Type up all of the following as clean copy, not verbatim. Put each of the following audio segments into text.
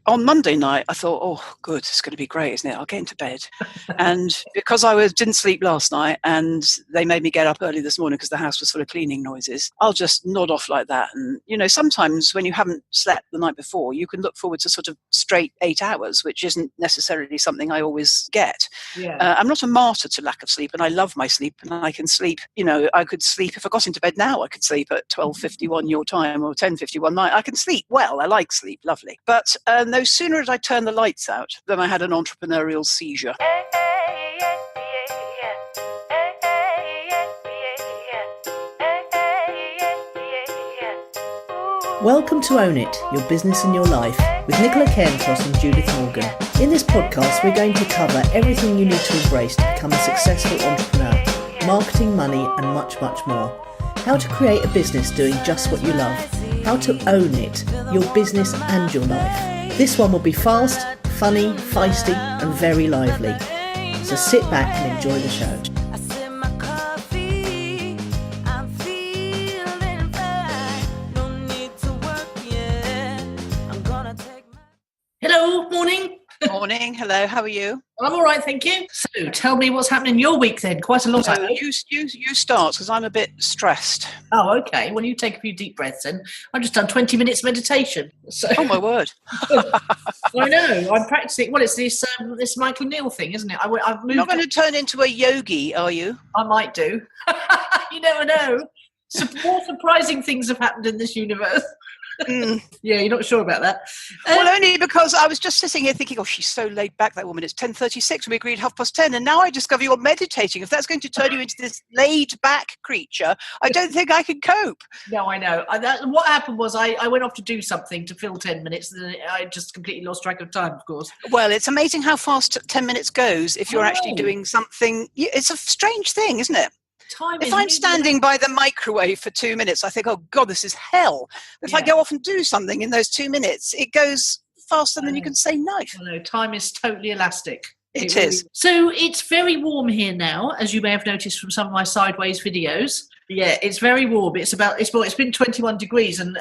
On Monday night, I thought, oh, good, it's going to be great, isn't it? I'll get into bed. And because I didn't sleep last night and they made me get up early this morning because the house was full of cleaning noises, I'll just nod off like that. And, sometimes when you haven't slept the night before, you can look forward to sort of straight 8 hours, which isn't necessarily something I always get. Yeah. I'm not a martyr to lack of sleep, and I love my sleep, and I can sleep, I could sleep, if I got into bed now, I could sleep at 12:51 your time or 10:51 mine. I can sleep well. I like sleep, lovely. But no sooner did I turn the lights out than I had an entrepreneurial seizure. Welcome to Own It, Your Business and Your Life with Nicola Cairncross and Judith Morgan. In this podcast, we're going to cover everything you need to embrace to become a successful entrepreneur, marketing, money, and much, much more. How to create a business doing just what you love. How to own it, your business and your life. This one will be fast, funny, feisty, and very lively. So sit back and enjoy the show. Hello, morning. Morning, hello, how are you? I'm all right, thank you. So tell me what's happening in your week then. Quite a lot. So you start, because I'm a bit stressed. Oh, okay. Well, you take a few deep breaths then. I've just done 20 minutes meditation. So. Oh, my word. I know. I'm practicing. Well, it's this Michael Neill thing, isn't it? You're not going to turn into a yogi, are you? I might do. You never know. More surprising things have happened in this universe. Yeah, you're not sure about that. Well, only because I was just sitting here thinking, oh, she's so laid back, that woman. It's 10:36 and we agreed 10:30, and now I discover you're meditating. If that's going to turn you into this laid back creature, I don't think I can cope. No, I know. What happened was I went off to do something to fill 10 minutes, and then I just completely lost track of time, of course. Well, it's amazing how fast 10 minutes goes if you're actually doing something. It's a strange thing, isn't it? If I'm standing by the microwave for 2 minutes, I think, oh, God, this is hell. If I go off and do something in those 2 minutes, it goes faster than you can say knife. No, time is totally elastic. It is. So it's very warm here now, as you may have noticed from some of my sideways videos. Yeah, it's very warm. It's been 21 degrees and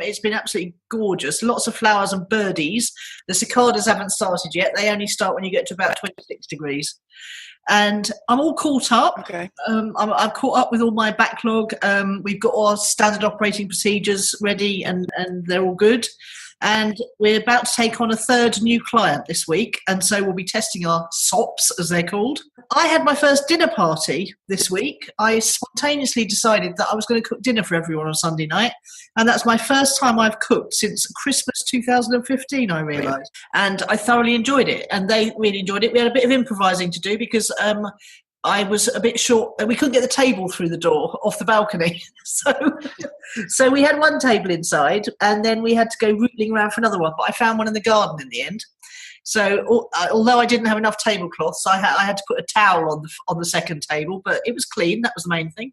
it's been absolutely gorgeous. Lots of flowers and birdies. The cicadas haven't started yet. They only start when you get to about 26 degrees. And I'm all caught up. Okay. I'm caught up with all my backlog. We've got our standard operating procedures ready and they're all good. And we're about to take on a third new client this week. And so we'll be testing our SOPs, as they're called. I had my first dinner party this week. I spontaneously decided that I was going to cook dinner for everyone on Sunday night. And that's my first time I've cooked since Christmas 2015, I realised. And I thoroughly enjoyed it. And they really enjoyed it. We had a bit of improvising to do because I was a bit short. We couldn't get the table through the door off the balcony. So we had one table inside and then we had to go rootling around for another one. But I found one in the garden in the end. So although I didn't have enough tablecloths, I had to put a towel on the second table. But it was clean. That was the main thing.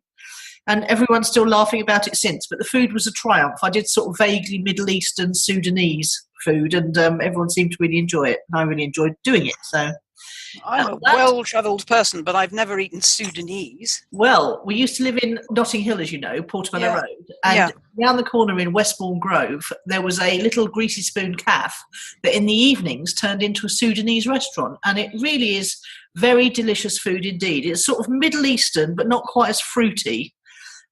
And everyone's still laughing about it since. But the food was a triumph. I did sort of vaguely Middle Eastern, Sudanese food. And everyone seemed to really enjoy it. And I really enjoyed doing it. So... I'm a well-travelled person, but I've never eaten Sudanese. Well, we used to live in Notting Hill, as you know, Portobello Road. And round the corner in Westbourne Grove, there was a little greasy spoon cafe that in the evenings turned into a Sudanese restaurant. And it really is very delicious food indeed. It's sort of Middle Eastern, but not quite as fruity.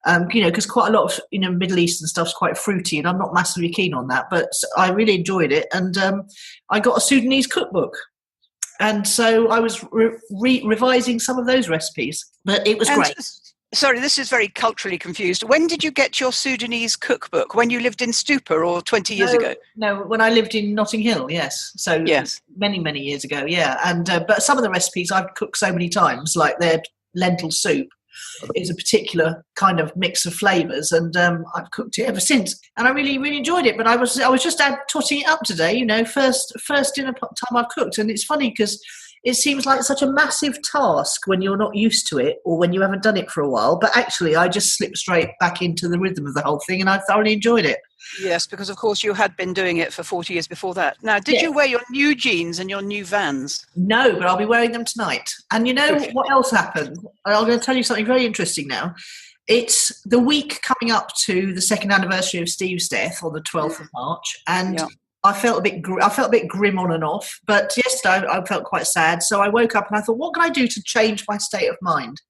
Because quite a lot of, Middle Eastern stuff's quite fruity, and I'm not massively keen on that. But I really enjoyed it. And I got a Sudanese cookbook. And so I was revising some of those recipes, but it was great. Sorry, this is very culturally confused. When did you get your Sudanese cookbook? When you lived in Stupa or 20 years ago? No, when I lived in Notting Hill, yes. So many, many years ago, yeah. And but some of the recipes I've cooked so many times, like their lentil soup, is a particular kind of mix of flavours, and I've cooked it ever since, and I really, really enjoyed it. But I was just totting it up today, first dinner time I've cooked, and it's funny because it seems like such a massive task when you're not used to it or when you haven't done it for a while. But actually, I just slipped straight back into the rhythm of the whole thing, and I thoroughly enjoyed it. Yes, because of course you had been doing it for 40 years before that. Now, did you wear your new jeans and your new Vans? No, but I'll be wearing them tonight. And what else happened? I'm going to tell you something very interesting now. It's the week coming up to the second anniversary of Steve's death on the 12th of March. And I felt a bit grim on and off. But yesterday I felt quite sad. So I woke up and I thought, what can I do to change my state of mind?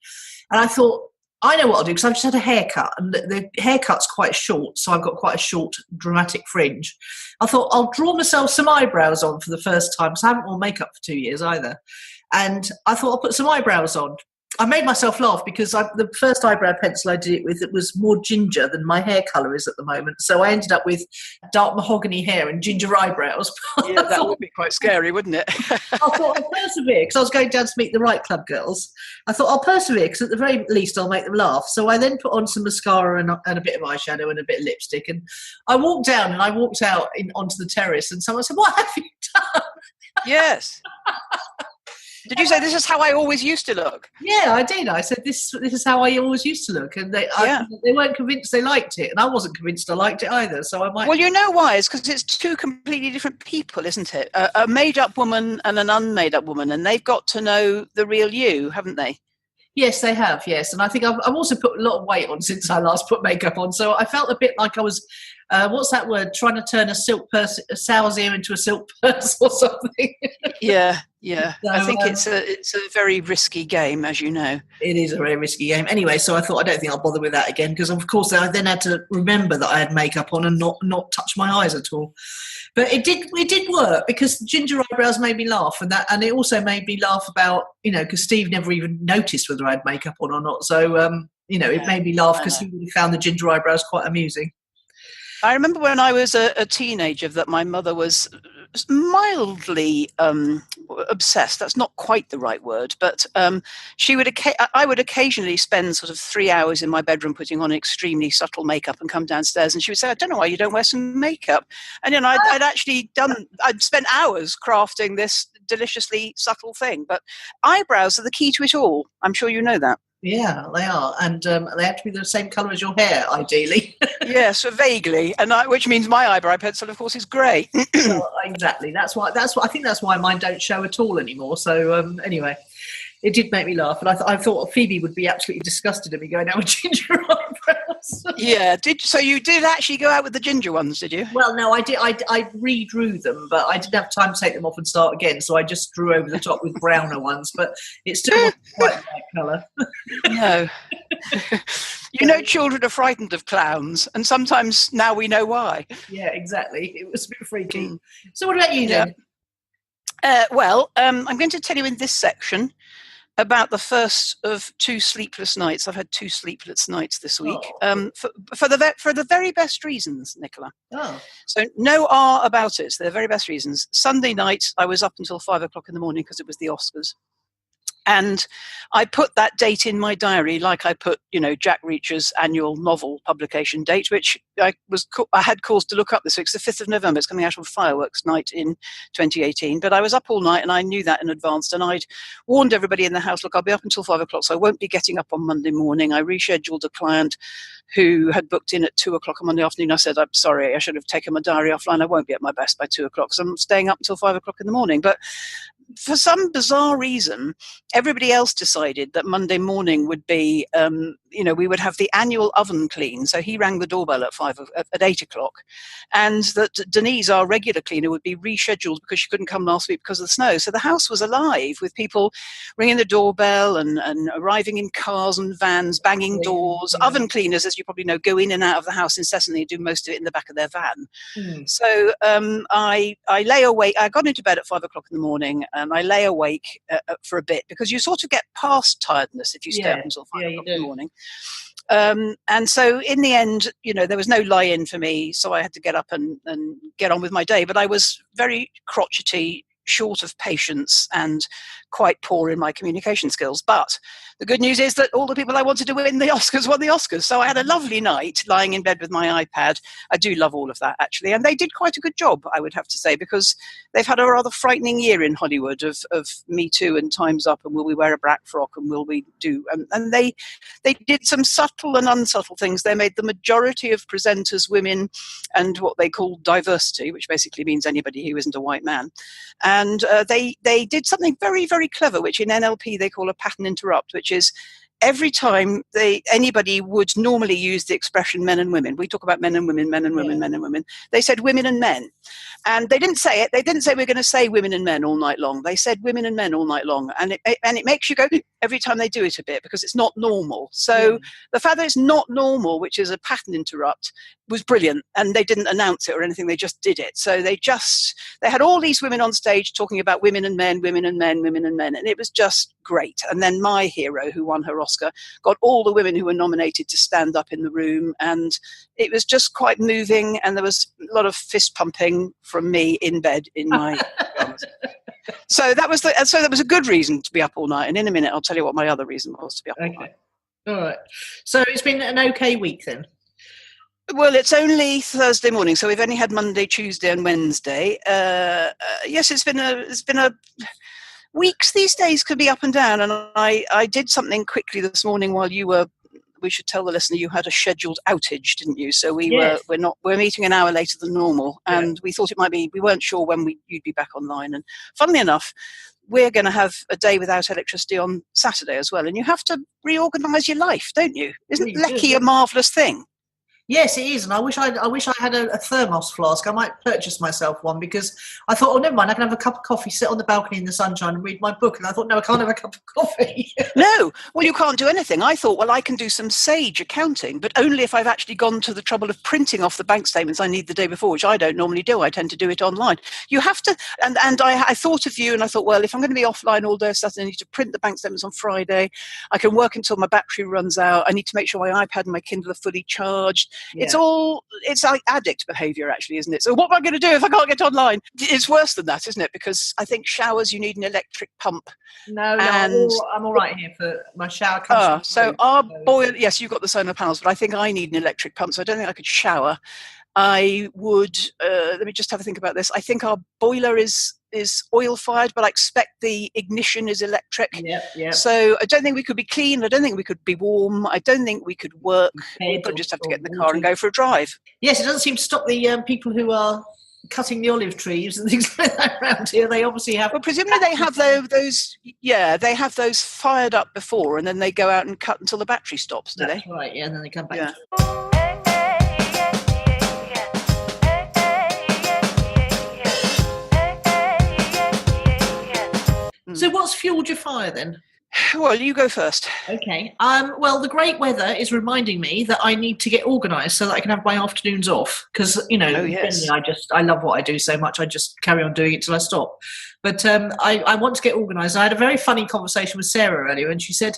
And I thought, I know what I'll do, because I've just had a haircut, and the haircut's quite short, so I've got quite a short, dramatic fringe. I thought I'll draw myself some eyebrows on for the first time, because I haven't worn makeup for 2 years either. And I thought I'll put some eyebrows on. I made myself laugh because the first eyebrow pencil I did it with, it was more ginger than my hair colour is at the moment. So I ended up with dark mahogany hair and ginger eyebrows. Yeah, that would be quite scary, wouldn't it? I thought I'll persevere, because I was going down to meet the Right Club girls. I thought I'll persevere, because at the very least I'll make them laugh. So I then put on some mascara and a bit of eyeshadow and a bit of lipstick. And I walked down and I walked out onto the terrace, and someone said, "What have you done?" Yes. Did you say, "This is how I always used to look"? Yeah, I did. I said, this is how I always used to look. And they weren't convinced they liked it. And I wasn't convinced I liked it either. So I might... Well, you know why? It's because it's two completely different people, isn't it? A made-up woman and an unmade-up woman. And they've got to know the real you, haven't they? Yes, they have, yes. And I think I've also put a lot of weight on since I last put makeup on. So I felt a bit like I was, what's that word? Trying to turn a sow's ear into a silk purse or something. Yeah. So, I think it's a very risky game, as you know. It is a very risky game. Anyway, so I thought, I don't think I'll bother with that again, because of course I then had to remember that I had makeup on and not touch my eyes at all. But it did work, because ginger eyebrows made me laugh, and it also made me laugh about, because Steve never even noticed whether I had makeup on or not. So it made me laugh, because he really found the ginger eyebrows quite amusing. I remember when I was a teenager that my mother was mildly obsessed. That's not quite the right word, but I would occasionally spend sort of 3 hours in my bedroom putting on extremely subtle makeup and come downstairs, and she would say, "I don't know why you don't wear some makeup." And I'd spent hours crafting this deliciously subtle thing. But eyebrows are the key to it all. I'm sure you know that. Yeah, they are, and they have to be the same colour as your hair, ideally. Yes, vaguely, which means my eyebrow pencil, of course, is grey. Well, exactly. That's why. I think that's why mine don't show at all anymore. So anyway, it did make me laugh, and I thought Phoebe would be absolutely disgusted at me going out with ginger eyebrows. Yeah, so you did actually go out with the ginger ones, did you? Well, no, I did. I redrew them, but I didn't have time to take them off and start again, so I just drew over the top with browner ones. But it still wasn't quite that colour. No. Children are frightened of clowns, and sometimes now we know why. Yeah, exactly. It was a bit freaky. So what about you then? I'm going to tell you in this section about the first of 2 sleepless nights. I've had 2 sleepless nights this week, for the very best reasons, Nicola. Oh. So no R about it. They're the very best reasons. Sunday night, I was up until 5 o'clock in the morning because it was the Oscars. And I put that date in my diary, like I put, Jack Reacher's annual novel publication date, which I had cause to look up this week. It's the 5th of November. It's coming out on fireworks night in 2018. But I was up all night, and I knew that in advance. And I'd warned everybody in the house, look, I'll be up until 5 o'clock, so I won't be getting up on Monday morning. I rescheduled a client who had booked in at 2 o'clock on Monday afternoon. I said, I'm sorry, I should have taken my diary offline. I won't be at my best by 2 o'clock, so I'm staying up until 5 o'clock in the morning. But for some bizarre reason, everybody else decided that Monday morning would be, we would have the annual oven clean. So he rang the doorbell at 8 o'clock, and that Denise, our regular cleaner, would be rescheduled because she couldn't come last week because of the snow. So the house was alive with people ringing the doorbell and arriving in cars and vans, banging doors. Yeah. Oven cleaners, as you probably know, go in and out of the house incessantly and do most of it in the back of their van. Mm. So I lay awake. I got into bed at 5 o'clock in the morning. I lay awake for a bit, because you sort of get past tiredness if you stay up until 5 o'clock in the morning. And so in the end, there was no lie-in for me, so I had to get up and get on with my day. But I was very crotchety, short of patience, and quite poor in my communication skills. But the good news is that all the people I wanted to win the Oscars won the Oscars. So I had a lovely night lying in bed with my iPad. I do love all of that, actually. And they did quite a good job, I would have to say, because they've had a rather frightening year in Hollywood of Me Too and Time's Up and Will We Wear a Black Frock and Will We Do. And they did some subtle and unsubtle things. They made the majority of presenters women and what they call diversity, which basically means anybody who isn't a white man. And they did something very, very clever, which in NLP they call a pattern interrupt, which is every time anybody would normally use the expression men and women, we talk about men and women, men and women, men and women, they said women and men. And they didn't say it. They didn't say we're going to say women and men all night long. They said women and men all night long. And it makes you go every time they do it a bit, because it's not normal. So the fact that it's not normal, which is a pattern interrupt, was brilliant. And they didn't announce it or anything. They just did it. So they had all these women on stage talking about women and men, women and men, women and men. And it was just great. And then my hero, who won her Oscar, got all the women who were nominated to stand up in the room. And it was just quite moving. And there was a lot of fist pumping from me in bed in my pajamas. So that was a good reason to be up all night. And in a minute, I'll tell you what my other reason was to be up all night. All right. So it's been an okay week then? Well, it's only Thursday morning, so we've only had Monday, Tuesday, and Wednesday. Yes, it's been a weeks these days can be up and down. And I did something quickly this morning while you were. We should tell the listener you had a scheduled outage, didn't you? So we're meeting an hour later than normal, and we thought it might be. We weren't sure when you'd be back online. And funnily enough, we're going to have a day without electricity on Saturday as well. And you have to reorganise your life, don't you? Isn't lecky a marvellous thing? Yes, it is, and I wish I had a thermos flask. I might purchase myself one, because I thought, oh, never mind, I can have a cup of coffee, sit on the balcony in the sunshine and read my book. And I thought, no, I can't have a cup of coffee. No, well, you can't do anything. I thought, well, I can do some sage accounting, but only if I've actually gone to the trouble of printing off the bank statements I need the day before, which I don't normally do. I tend to do it online. You have to, and I thought of you, and I thought, well, if I'm going to be offline all day Saturday, I need to print the bank statements on Friday. I can work until my battery runs out. I need to make sure my iPad and my Kindle are fully charged. Yeah. It's like addict behaviour, actually, isn't it? So what am I going to do if I can't get online? It's worse than that, isn't it? Because I think showers, you need an electric pump. No, I'm all right here for my shower. Our boiler, yes, you've got the solar panels, but I think I need an electric pump, so I don't think I could shower. I would, let me just have a think about this. I think our boiler is oil fired, but I expect the ignition is electric. Yeah. So I don't think we could be clean. I don't think we could be warm. I don't think we could work. We would just have to get in the car and go for a drive. Yes, it doesn't seem to stop the people who are cutting the olive trees and things like that around here. They obviously have. Well, presumably they have those. Yeah, they have those fired up before, and then they go out and cut until the battery stops. Do they? That's right. Yeah, and then they come back. Yeah. So what's fueled your fire then? Well, you go first. Okay. Well, the great weather is reminding me that I need to get organised so that I can have my afternoons off. Because, I love what I do so much, I just carry on doing it till I stop. But I want to get organised. I had a very funny conversation with Sarah earlier, and she said,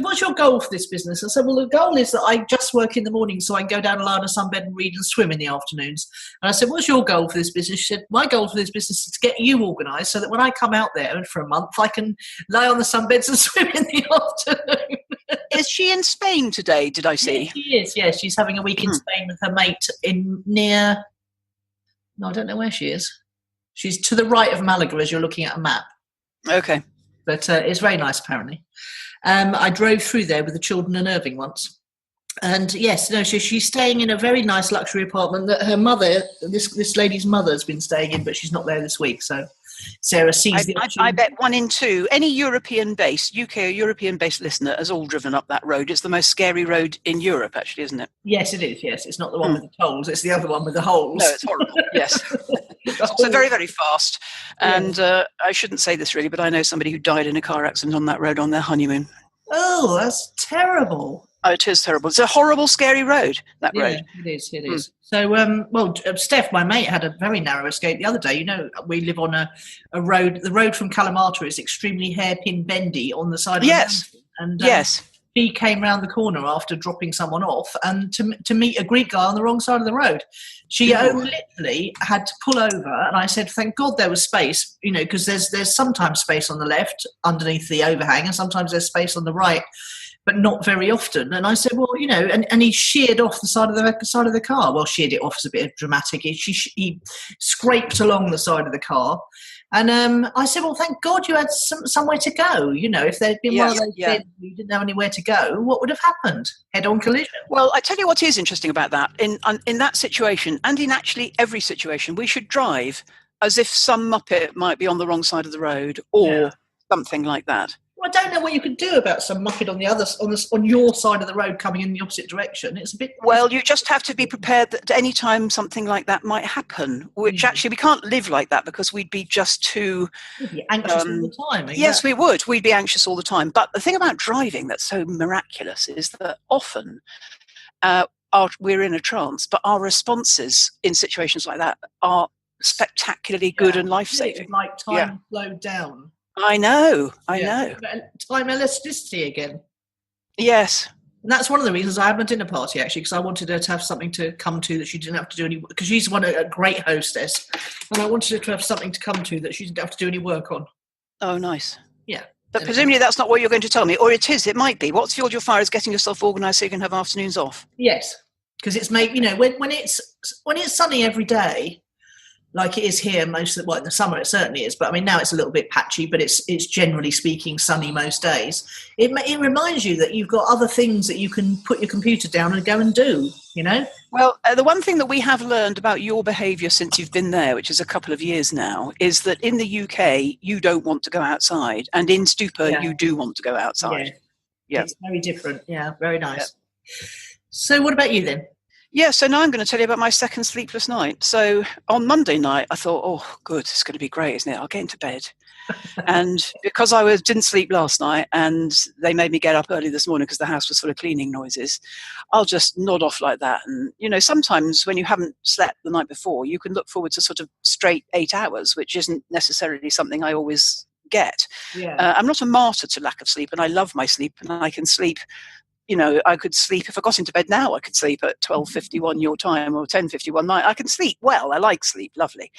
what's your goal for this business? I said, well, the goal is that I just work in the morning so I can go down and lie on a sunbed and read and swim in the afternoons. And I said, what's your goal for this business? She said, my goal for this business is to get you organised so that when I come out there for a month, I can lie on the sunbeds and swim in the afternoon. Is she in Spain today, did I see? Yeah, she is, yes. She's having a week in Spain with her mate I don't know where she is. She's to the right of Malaga as you're looking at a map. Okay. But it's very nice, apparently. I drove through there with the children and Irving once. And yes, she's staying in a very nice luxury apartment that her mother, this lady's mother, has been staying in, but she's not there this week. So Sarah sees the option. I bet 1 in 2, any European-based, UK or European-based listener has all driven up that road. It's the most scary road in Europe, actually, isn't it? Yes, it is, yes. It's not the one with the tolls, it's the other one with the holes. No, it's horrible, yes. It's also very, very fast. And I shouldn't say this really, but I know somebody who died in a car accident on that road on their honeymoon. Oh, that's terrible. Oh, it is terrible. It's a horrible, scary road, that road. It is. So, Steph, my mate, had a very narrow escape the other day. We live on a road. The road from Kalamata is extremely hairpin bendy on the side of the mountain. And, yes. She came round the corner after dropping someone off and to meet a Greek guy on the wrong side of the road. She literally had to pull over, and I said, thank God there was space, because there's sometimes space on the left underneath the overhang, and sometimes there's space on the right, but not very often. And I said, well, and he sheared off the side of the car. Well, sheared it off is a bit dramatic. He scraped along the side of the car. And I said, well, thank God you had somewhere to go. If there'd been one of those days you didn't have anywhere to go, what would have happened? Head-on collision. Well, I tell you what is interesting about that. In that situation, and in actually every situation, we should drive as if some muppet might be on the wrong side of the road or something like that. I don't know what you could do about some muppet on your side of the road coming in the opposite direction. It's a bit. Well, you just have to be prepared that any time something like that might happen, which actually we can't live like that because we'd be just too... We'd be anxious all the time. Exactly. Yes, we would. We'd be anxious all the time. But the thing about driving that's so miraculous is that often we're in a trance, but our responses in situations like that are spectacularly good and life-saving. Like time slowed down. I know. Time elasticity again. Yes. And that's one of the reasons I had a dinner party, actually, because I wanted her to have something to come to that she didn't have to do any work, because she's a great hostess, and I wanted her to have something to come to that she didn't have to do any work on. Oh, nice. Yeah. But presumably that's not what you're going to tell me, or it might be. What's fueled your fire is getting yourself organised so you can have afternoons off. Yes, because it's when it's sunny every day, like it is here in the summer it certainly is, but I mean now it's a little bit patchy, but it's generally speaking sunny most days. It reminds you that you've got other things that you can put your computer down and go and do, Well, the one thing that we have learned about your behaviour since you've been there, which is a couple of years now, is that in the UK you don't want to go outside, and in stupor you do want to go outside. Yeah. It's very different. Yeah, very nice. Yeah. So what about you then? Yeah, so now I'm going to tell you about my second sleepless night. So on Monday night, I thought, oh, good, it's going to be great, isn't it? I'll get into bed. And because I didn't sleep last night and they made me get up early this morning because the house was full of cleaning noises, I'll just nod off like that. And, sometimes when you haven't slept the night before, you can look forward to sort of straight 8 hours, which isn't necessarily something I always get. Yeah. I'm not a martyr to lack of sleep, and I love my sleep, and I can sleep. I could sleep, if I got into bed now, I could sleep at 12:51 your time or 10:51 mine. I can sleep well. I like sleep, lovely.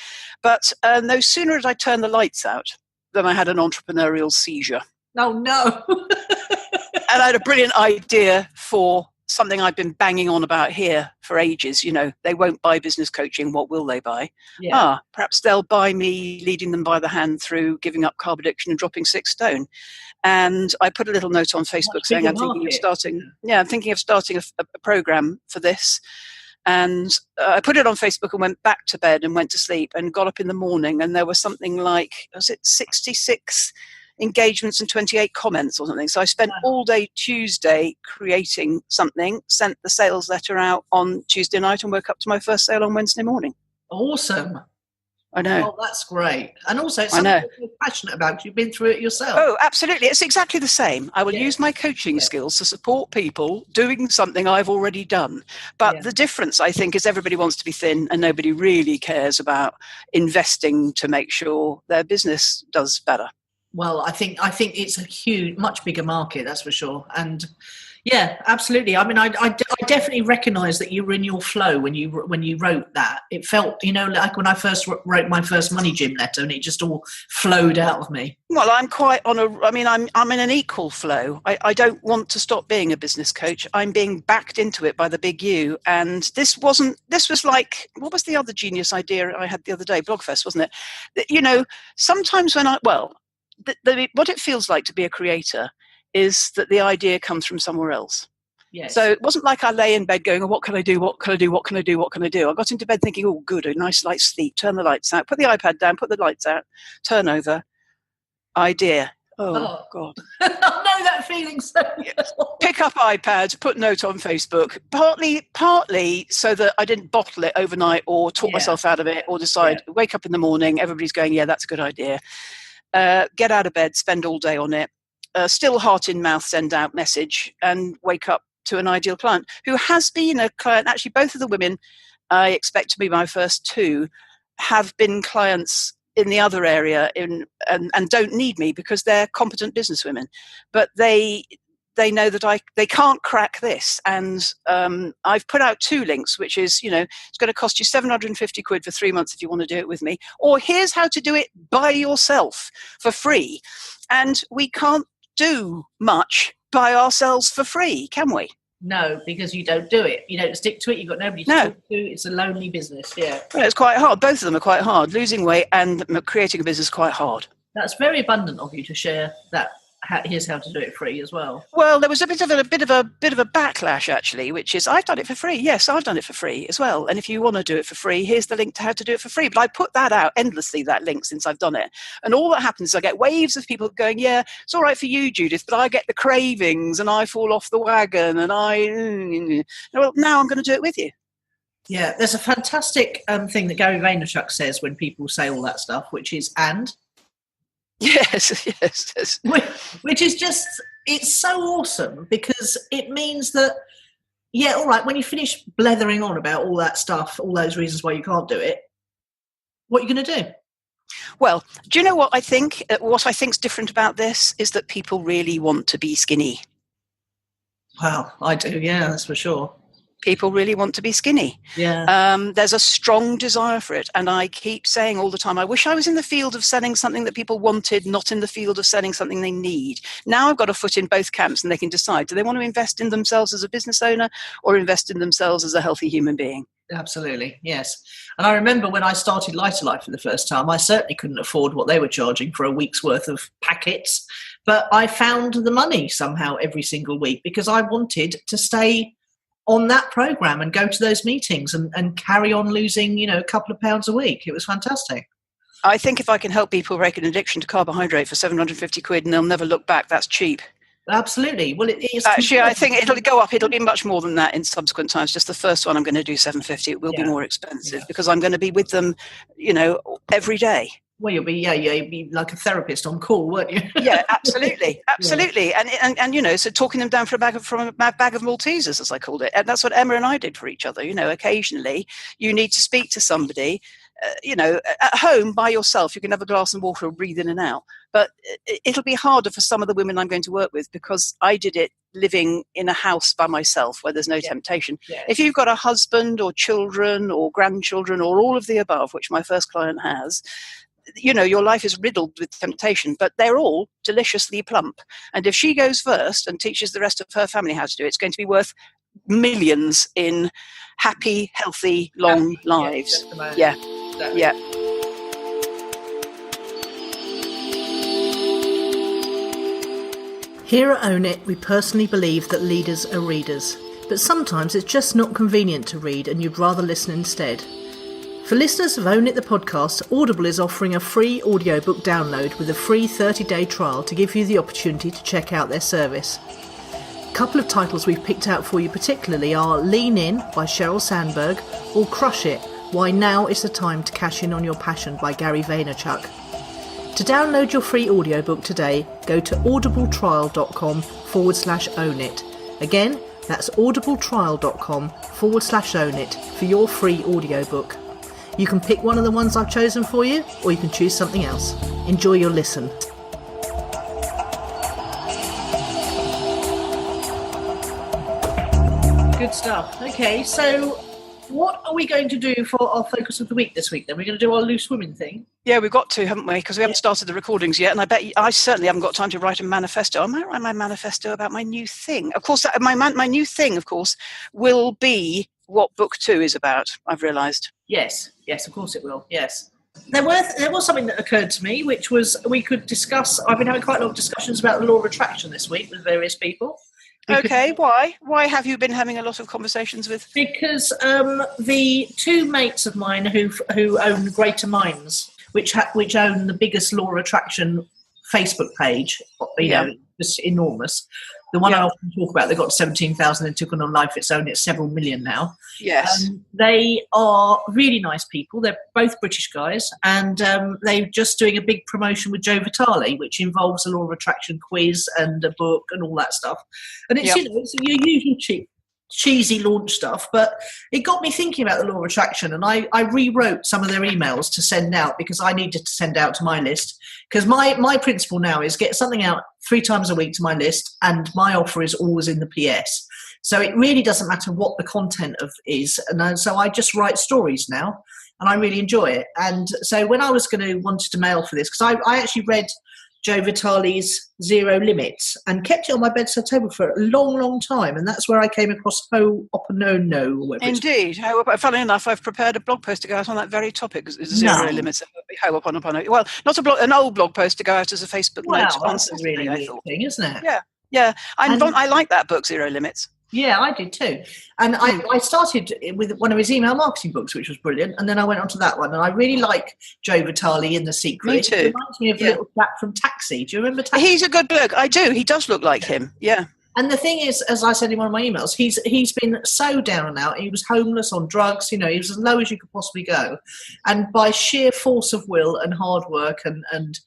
But no sooner did I turn the lights out than I had an entrepreneurial seizure. Oh, no. And I had a brilliant idea for something I've been banging on about here for ages. They won't buy business coaching. What will they buy? Yeah. Perhaps they'll buy me leading them by the hand through giving up carb addiction and dropping 6 stone. And I put a little note on Facebook saying I'm thinking of starting a program for this. And I put it on Facebook and went back to bed and went to sleep and got up in the morning, and there was something like, 66 engagements and 28 comments or something. So I spent all day Tuesday creating something, sent the sales letter out on Tuesday night, and woke up to my first sale on Wednesday morning. Awesome. I know. Oh, that's great. And also it's something you're passionate about because you've been through it yourself. Oh, absolutely. It's exactly the same. I will use my coaching skills to support people doing something I've already done. But the difference, I think, is everybody wants to be thin and nobody really cares about investing to make sure their business does better. Well, I think it's a much bigger market, that's for sure. And yeah, absolutely. I mean, I definitely recognise that you were in your flow when you wrote that. It felt, like when I first wrote my first Money Gym letter, and it just all flowed out of me. Well, I'm I'm in an equal flow. I don't want to stop being a business coach. I'm being backed into it by the big U. And this was like, what was the other genius idea I had the other day? Blogfest, wasn't it? Sometimes when what it feels like to be a creator is that the idea comes from somewhere else. Yes. So it wasn't like I lay in bed going, oh, what can I do? What can I do? What can I do? What can I do? I got into bed thinking, oh, good, a nice light sleep, turn the lights out, put the iPad down, put the lights out, turn over, idea. Oh. God. I know that feeling so well. Pick up iPad, put note on Facebook, partly so that I didn't bottle it overnight or talk myself out of it or decide, wake up in the morning, everybody's going, yeah, that's a good idea. Get out of bed, spend all day on it. Still heart in mouth, send out message and wake up to an ideal client who has been a client. Actually, both of the women I expect to be my first 2 have been clients in the other area and don't need me because they're competent businesswomen. But they know that they can't crack this. And I've put out 2 links, which is, it's going to cost you 750 quid for 3 months if you want to do it with me. Or here's how to do it by yourself for free. And we can't do much by ourselves for free, can we? No, because you don't do it. You don't stick to it. You've got nobody to talk to. It's a lonely business, yeah. Well, it's quite hard. Both of them are quite hard. Losing weight and creating a business is quite hard. That's very abundant of you to share that, here's how to do it free as well. Well, there was a bit of a backlash actually, which is I've done it for free. Yes, I've done it for free as well. And if you want to do it for free, here's the link to how to do it for free. But I put that out endlessly, that link, since I've done it. And all that happens is I get waves of people going, yeah, it's all right for you, Judith, but I get the cravings and I fall off the wagon and well, now I'm going to do it with you. Yeah, there's a fantastic thing that Gary Vaynerchuk says when people say all that stuff, which is "and." Yes. Which is just, it's so awesome, because it means that, yeah, all right, when you finish blethering on about all that stuff, all those reasons why you can't do it, what are you going to do? Well, do you know what I think? What I think's different about this is that people really want to be skinny. Well, I do, yeah, that's for sure. People really want to be skinny. Yeah. There's a strong desire for it. And I keep saying all the time, I wish I was in the field of selling something that people wanted, not in the field of selling something they need. Now I've got a foot in both camps and they can decide, do they want to invest in themselves as a business owner or invest in themselves as a healthy human being? Absolutely, yes. And I remember when I started Lighter Life for the first time, I certainly couldn't afford what they were charging for a week's worth of packets. But I found the money somehow every single week because I wanted to stay on that program and go to those meetings and carry on losing, a couple of pounds a week. It was fantastic. I think if I can help people break an addiction to carbohydrate for 750 quid and they'll never look back, that's cheap. Absolutely. Well, it is. Actually, I think it'll go up. It'll be much more than that in subsequent times. Just the first one, I'm going to do 750. It will be more expensive because I'm going to be with them, every day. Well, you'll be like a therapist on call, won't you? Yeah, absolutely. And so talking them down from a bag of Maltesers, as I called it, and that's what Emma and I did for each other. Occasionally you need to speak to somebody. At home by yourself, you can have a glass of water and breathe in and out. But it'll be harder for some of the women I'm going to work with because I did it living in a house by myself where there's no temptation. Yeah. If you've got a husband or children or grandchildren or all of the above, which my first client has, your life is riddled with temptation, but they're all deliciously plump. And if she goes first and teaches the rest of her family how to do it, it's going to be worth millions in happy, healthy, long lives. Yeah. Here at Own It, we personally believe that leaders are readers, but sometimes it's just not convenient to read and you'd rather listen instead. For listeners of Own It the podcast, Audible is offering a free audiobook download with a free 30-day trial to give you the opportunity to check out their service. A couple of titles we've picked out for you particularly are Lean In by Sheryl Sandberg or Crush It, Why Now is the Time to Cash In on Your Passion by Gary Vaynerchuk. To download your free audiobook today, go to audibletrial.com/ownit. Again, that's audibletrial.com/ownit for your free audiobook. You can pick one of the ones I've chosen for you, or you can choose something else. Enjoy your listen. Good stuff. Okay, so what are we going to do for our focus of the week this week then? We're going to do our loose women thing? Yeah, we've got to, haven't we? Because we haven't started the recordings yet, and I bet I certainly haven't got time to write a manifesto. I might write my manifesto about my new thing. Of course, my new thing, of course, will be what book 2 is about, I've realised. Yes, of course it will, yes. There was something that occurred to me, which was we could discuss. I've been having quite a lot of discussions about the law of attraction this week with various people. Okay, why? Why have you been having a lot of conversations with? Because the two mates of mine who own Greater Minds, which own the biggest law of attraction Facebook page, it's enormous. The one I often talk about, they got 17,000 and took on life its own. It's several million now. Yes. They are really nice people. They're both British guys, and they're just doing a big promotion with Joe Vitale, which involves a law of attraction quiz and a book and all that stuff. And it's, it's your usual cheesy launch stuff, but it got me thinking about the law of attraction, and I rewrote some of their emails to send out because I needed to send out to my list, because my principle now is get something out 3 times a week to my list, and my offer is always in the PS, so it really doesn't matter what the content of is, and so I just write stories now, and I really enjoy it. And so when I was wanted to mail for this, because I actually read Joe Vitale's Zero Limits and kept it on my bedside table for a long, long time. And that's where I came across Ho'oponopono. Indeed. Funnily enough, I've prepared a blog post to go out on that very topic, Zero Limits. Ho'oponopono. Well, not an old blog post to go out as a Facebook note on Saturday, a really weird thing, isn't it? Yeah. I like that book, Zero Limits. Yeah, I did too. And I started with one of his email marketing books, which was brilliant. And then I went on to that one. And I really like Joe Vitale in The Secret. Me too. It reminds me of the little chap from Taxi. Do you remember Taxi? He's a good bloke. I do. He does look like him. Yeah. And the thing is, as I said in one of my emails, he's been so down and out. He was homeless, on drugs. He was as low as you could possibly go. And by sheer force of will and hard work and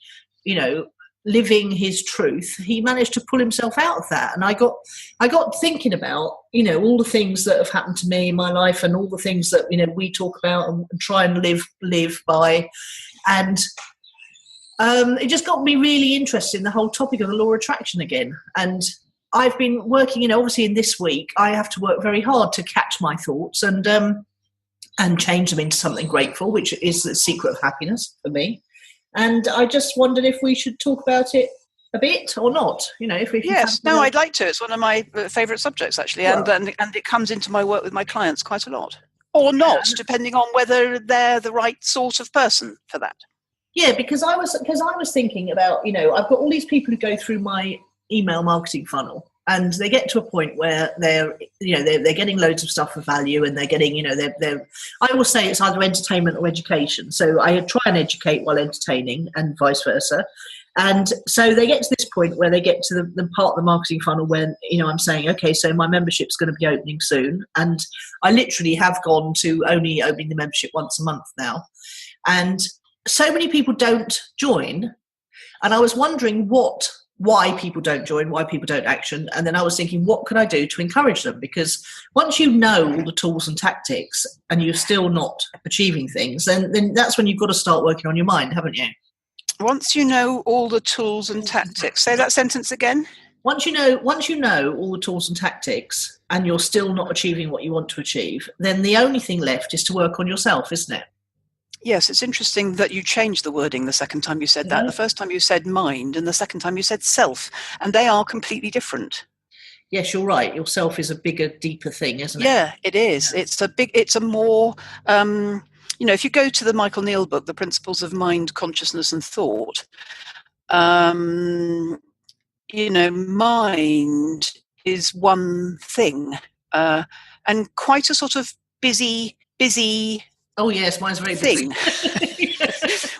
living his truth, he managed to pull himself out of that. And I got thinking about all the things that have happened to me in my life and all the things that we talk about and try and live by, and it just got me really interested in the whole topic of the law of attraction again. And I've been working, obviously in this week I have to work very hard to catch my thoughts and change them into something grateful, which is the secret of happiness for me. And I just wondered if we should talk about it a bit or not. I'd like to. It's one of my favourite subjects, actually, and it comes into my work with my clients quite a lot, or not, depending on whether they're the right sort of person for that. Yeah, because I was thinking about I've got all these people who go through my email marketing funnel, and they get to a point where they're getting loads of stuff for value, and they're getting I always say it's either entertainment or education. So I try and educate while entertaining, and vice versa. And so they get to this point where they get to the part of the marketing funnel when I'm saying, okay, so my membership's going to be opening soon, and I literally have gone to only opening the membership once a month now, and so many people don't join, and I was wondering why people don't join, why people don't action. And then I was thinking, what can I do to encourage them? Because once you know all the tools and tactics and you're still not achieving things, then that's when you've got to start working on your mind, haven't you? Once you know all the tools and tactics. Say that sentence again. Once you know all the tools and tactics and you're still not achieving what you want to achieve, then the only thing left is to work on yourself, isn't it? Yes, it's interesting that you changed the wording the second time you said that. The first time you said mind, and the second time you said self, and they are completely different. Yes, you're right. Yourself is a bigger, deeper thing, isn't it? Yeah, it is. Yeah. It's a more, if you go to the Michael Neill book, The Principles of Mind, Consciousness and Thought, mind is one thing, and quite a sort of busy. Oh yes, mine's very thing.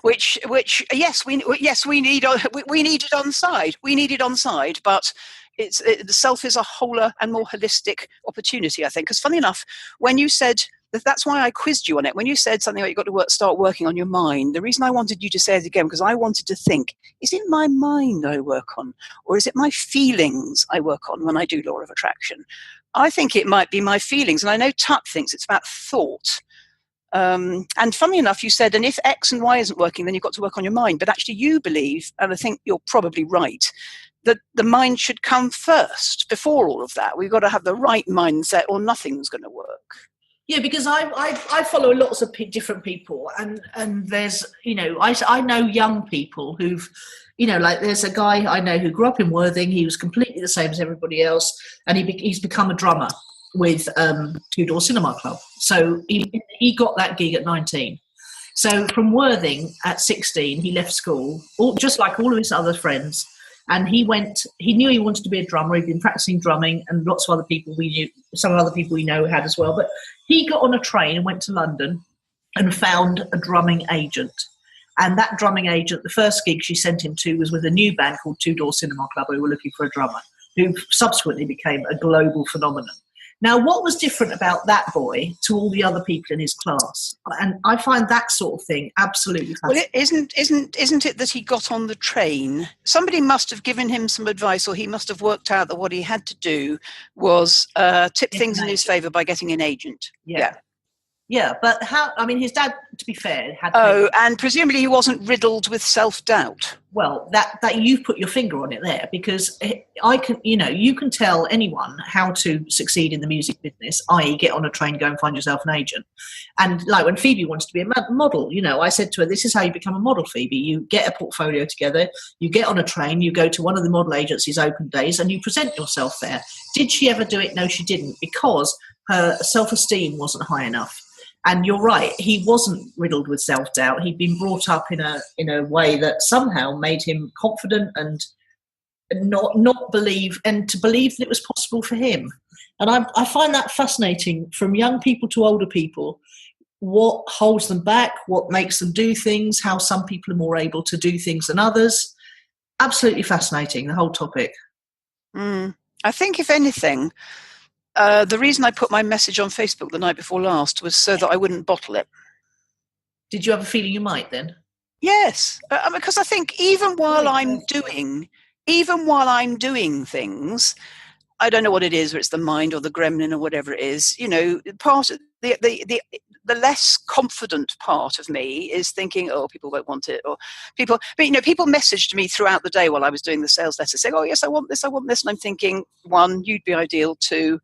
which we need it on side. We need it on side, but the self is a wholer and more holistic opportunity, I think. Because funny enough, when you said that's why I quizzed you on it. When you said something like you've got to start working on your mind, the reason I wanted you to say it again, because I wanted to think, is it my mind I work on, or is it my feelings I work on when I do law of attraction? I think it might be my feelings, and I know Tut thinks it's about thought. And funnily enough, you said, and if X and Y isn't working, then you've got to work on your mind. But actually you believe, and I think you're probably right, that the mind should come first before all of that. We've got to have the right mindset or nothing's going to work. Yeah, because I follow lots of different people, and there's, I know young people who've, like there's a guy I know who grew up in Worthing. He was completely the same as everybody else, and he's become a drummer with Two Door Cinema Club. So he got that gig at 19. So from Worthing at 16, he left school, just like all of his other friends, and he knew he wanted to be a drummer. He'd been practicing drumming, and lots of other people we knew, some other people we know had as well. But he got on a train and went to London and found a drumming agent. And that drumming agent, the first gig she sent him to was with a new band called Two Door Cinema Club, who were looking for a drummer, who subsequently became a global phenomenon. Now, what was different about that boy to all the other people in his class? And I find that sort of thing absolutely fascinating. Well, isn't it that he got on the train? Somebody must have given him some advice, or he must have worked out that what he had to do was tip things in his favour by getting an agent. Yeah. Yeah, but his dad, to be fair, had... and presumably he wasn't riddled with self-doubt. Well, that you've put your finger on it there, because you can tell anyone how to succeed in the music business, i.e. get on a train, go and find yourself an agent. And like when Phoebe wants to be a model, I said to her, this is how you become a model, Phoebe. You get a portfolio together, you get on a train, you go to one of the model agencies' open days, and you present yourself there. Did she ever do it? No, she didn't, because her self-esteem wasn't high enough. And you're right, he wasn't riddled with self-doubt. He'd been brought up in a way that somehow made him confident and not believe, and to believe that it was possible for him. And I find that fascinating, from young people to older people, what holds them back, what makes them do things, how some people are more able to do things than others. Absolutely fascinating, the whole topic. I think, if anything... the reason I put my message on Facebook the night before last was so that I wouldn't bottle it. Did you have a feeling you might then? Yes, because I think even while I'm doing things, I don't know what it is, whether it's the mind or the gremlin or whatever it is. Part of the less confident part of me is thinking, oh, people won't want it, or people. But people messaged me throughout the day while I was doing the sales letter, saying, oh yes, I want this, and I'm thinking, 1, you'd be ideal. 2,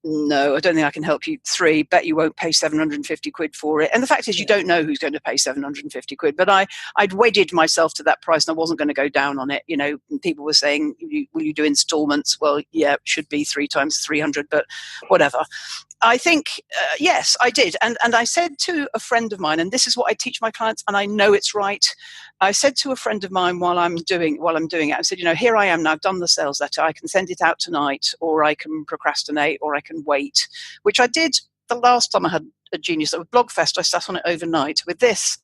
no, I don't think I can help you. 3, bet you won't pay 750 quid for it. And the fact is, you don't know who's going to pay 750 quid. But I'd wedded myself to that price, and I wasn't going to go down on it. People were saying, will you do installments? Well, yeah, it should be 3 times 300, but whatever. I think, yes, I did. And I said to a friend of mine, and this is what I teach my clients, and I know it's right. I said to a friend of mine while I'm doing it, I said, here I am now, I've done the sales letter. I can send it out tonight, or I can procrastinate, or I can wait, which I did the last time I had a Genius. At Blogfest, I sat on it overnight. With this,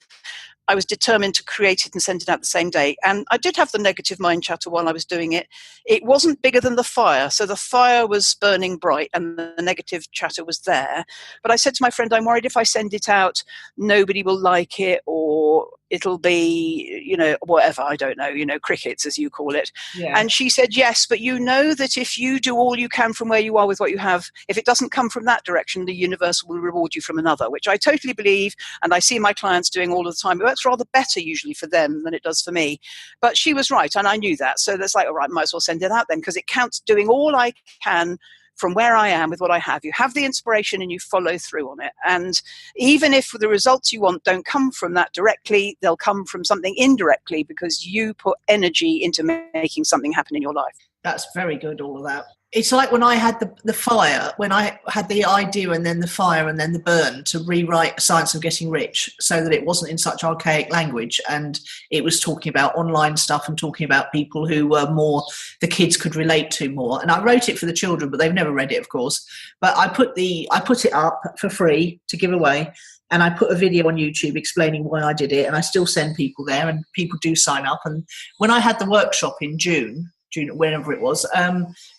I was determined to create it and send it out the same day. And I did have the negative mind chatter while I was doing it. It wasn't bigger than the fire. So the fire was burning bright and the negative chatter was there. But I said to my friend, I'm worried if I send it out, nobody will like it, or it'll be, whatever, I don't know, crickets, as you call it. Yeah. And she said, yes, but that if you do all you can from where you are with what you have, if it doesn't come from that direction, the universe will reward you from another, which I totally believe. And I see my clients doing all the time. It works rather better usually for them than it does for me. But she was right, and I knew that. So that's like, all right, might as well send it out then, because it counts doing all I can from where I am with what I have. You have the inspiration and you follow through on it. And even if the results you want don't come from that directly, they'll come from something indirectly, because you put energy into making something happen in your life. That's very good, all of that. It's like when I had the fire, when I had the idea and then the fire and then the burn to rewrite Science of Getting Rich so that it wasn't in such archaic language, and it was talking about online stuff and talking about people who were more, the kids could relate to more. And I wrote it for the children, but they've never read it, of course. But I put it up for free to give away. And I put a video on YouTube explaining why I did it. And I still send people there, and people do sign up. And when I had the workshop in June, whenever it was,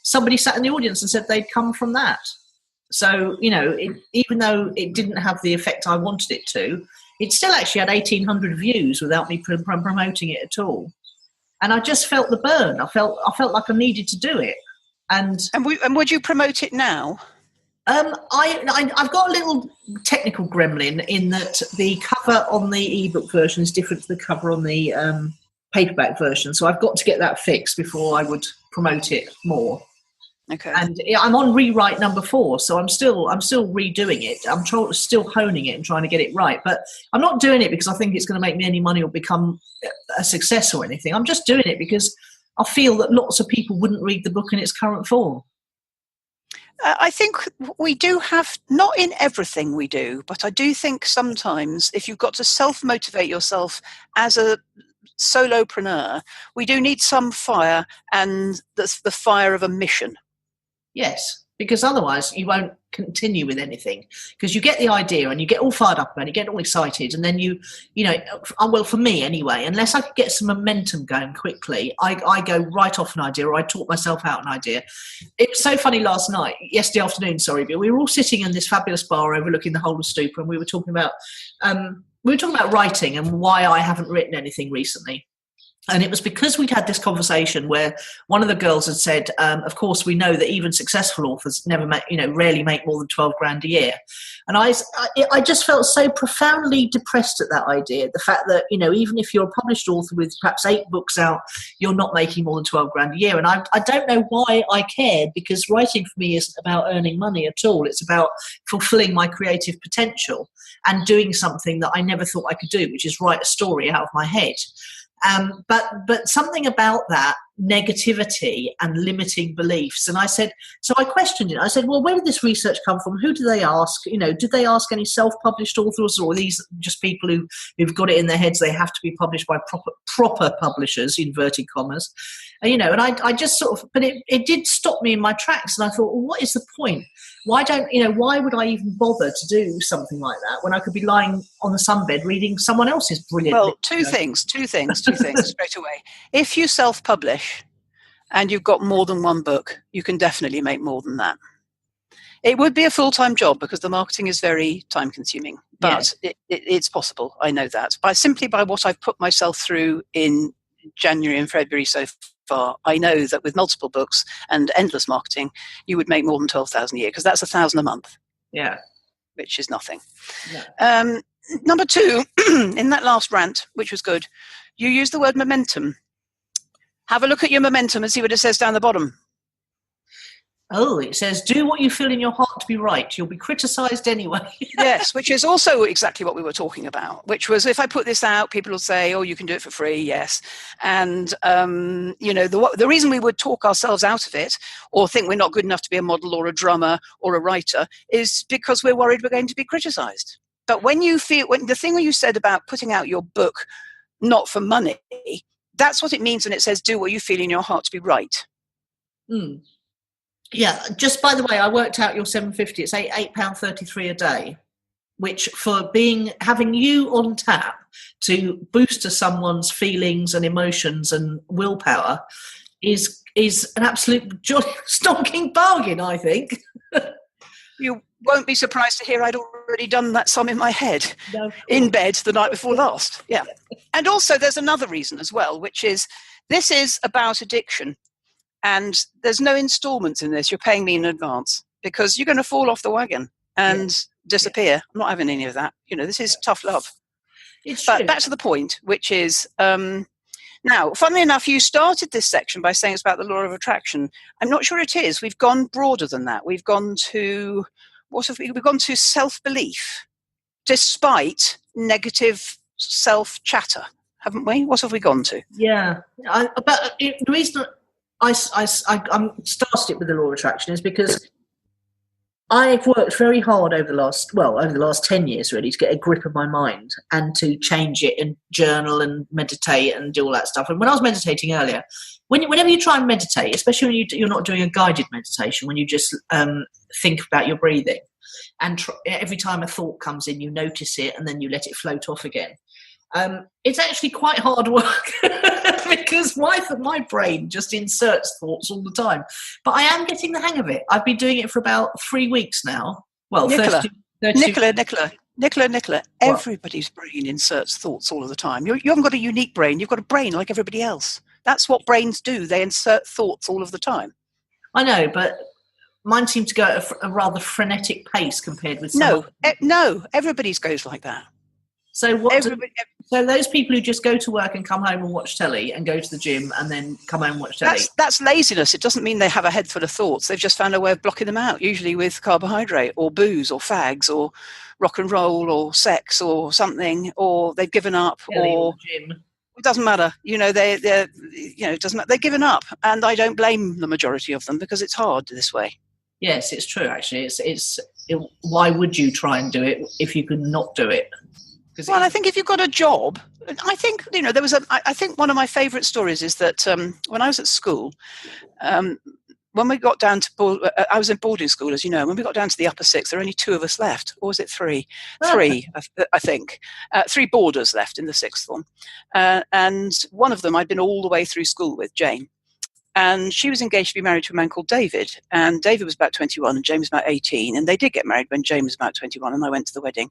somebody sat in the audience and said they'd come from that. So, even though it didn't have the effect I wanted it to, it still actually had 1,800 views without me promoting it at all. And I just felt the burn. I felt like I needed to do it. And would you promote it now? I've got a little technical gremlin in that the cover on the ebook version is different to the cover on the paperback version, so I've got to get that fixed before I would promote it more. Okay. And I'm on rewrite number 4, so I'm still redoing it. I'm still honing it and trying to get it right. But I'm not doing it because I think it's going to make me any money or become a success or anything. I'm just doing it because I feel that lots of people wouldn't read the book in its current form. I think we do have, not in everything we do, but I do think sometimes if you've got to self-motivate yourself as a solopreneur, we do need some fire, and that's the fire of a mission. Yes, because otherwise you won't continue with anything, because you get the idea and you get all fired up and you get all excited, and then well, for me anyway, unless I could get some momentum going quickly, I go right off an idea, or I talk myself out an idea. It was so funny yesterday afternoon, but we were all sitting in this fabulous bar overlooking the whole of Stoop, and we were talking about writing and why I haven't written anything recently. And it was because we'd had this conversation where one of the girls had said, of course, we know that even successful authors rarely make more than 12 grand a year. And I just felt so profoundly depressed at that idea. The fact that, even if you're a published author with perhaps 8 books out, you're not making more than 12 grand a year. And I don't know why I cared, because writing for me isn't about earning money at all. It's about fulfilling my creative potential and doing something that I never thought I could do, which is write a story out of my head. But something about that negativity and limiting beliefs. And I questioned it. I said, well, where did this research come from? Who do they ask? Did they ask any self-published authors, or are these just people who've got it in their heads they have to be published by proper publishers, inverted commas? And I just but it did stop me in my tracks. And I thought, well, what is the point? Why would I even bother to do something like that when I could be lying on the sunbed reading someone else's brilliant Well, two things straight away. If you self-publish and you've got more than one book, you can definitely make more than that. It would be a full-time job because the marketing is very time-consuming, but it's possible. I know that. Simply by what I've put myself through in January and February so far, I know that with multiple books and endless marketing, you would make more than 12,000 a year, because that's 1,000 a month. Yeah, which is nothing. Yeah. Number 2, in that last rant, which was good, you used the word momentum. Have a look at your momentum and see what it says down the bottom. Oh, it says, do what you feel in your heart to be right. You'll be criticised anyway. Yes, which is also exactly what we were talking about, which was, if I put this out, people will say, oh, you can do it for free, yes. And, the reason we would talk ourselves out of it or think we're not good enough to be a model or a drummer or a writer is because we're worried we're going to be criticised. But when the thing you said about putting out your book not for money, that's what it means when it says, do what you feel in your heart to be right. Mm. Yeah, just by the way, I worked out your £7.50. It's £8.33 a day, which for having you on tap to boost someone's feelings and emotions and willpower is an absolute stonking bargain, I think. You won't be surprised to hear I'd already done that sum in my head in bed the night before last. Yeah. And also there's another reason as well, which is this is about addiction. And there's no installments in this. You're paying me in advance because you're going to fall off the wagon and disappear. Yeah. I'm not having any of that. This is tough love. It's but true. Back to the point, which is, now, funnily enough, you started this section by saying it's about the law of attraction. I'm not sure it is. We've gone broader than that. We've gone to, we've gone to self-belief, despite negative self-chatter, haven't we? What have we gone to? Yeah. The reason I started it with the law of attraction is because I've worked very hard over the last 10 years really to get a grip of my mind and to change it and journal and meditate and do all that stuff. And when I was meditating earlier, whenever you try and meditate, especially when you're not doing a guided meditation, when you just think about your breathing and every time a thought comes in, you notice it and then you let it float off again. It's actually quite hard work because my brain just inserts thoughts all the time. But I am getting the hang of it. I've been doing it for about 3 weeks now. Well, Nicola, 32. Nicola, everybody's brain inserts thoughts all of the time. You haven't got a unique brain. You've got a brain like everybody else. That's what brains do. They insert thoughts all of the time. I know, but mine seems to go at a rather frenetic pace compared with No, everybody's goes like that. So so those people who just go to work and come home and watch telly and go to the gym and then come home and watch telly. That's laziness. It doesn't mean they have a head full of thoughts. They've just found a way of blocking them out, usually with carbohydrate or booze or fags or rock and roll or sex or something, or they've given up or gym. It doesn't matter. It doesn't matter. They've given up, and I don't blame the majority of them because it's hard this way. Yes, it's true. Actually, why would you try and do it if you could not do it? Well, I think if you've got a job, I think, I think one of my favourite stories is that when I was at school, when we got down to, I was in boarding school, as you know, when we got down to the upper sixth, there were only 2 of us left. Or was it 3? 3, I think. 3 boarders left in the sixth one. And one of them I'd been all the way through school with, Jane. And she was engaged to be married to a man called David. And David was about 21 and Jane was about 18. And they did get married when Jane was about 21 and I went to the wedding.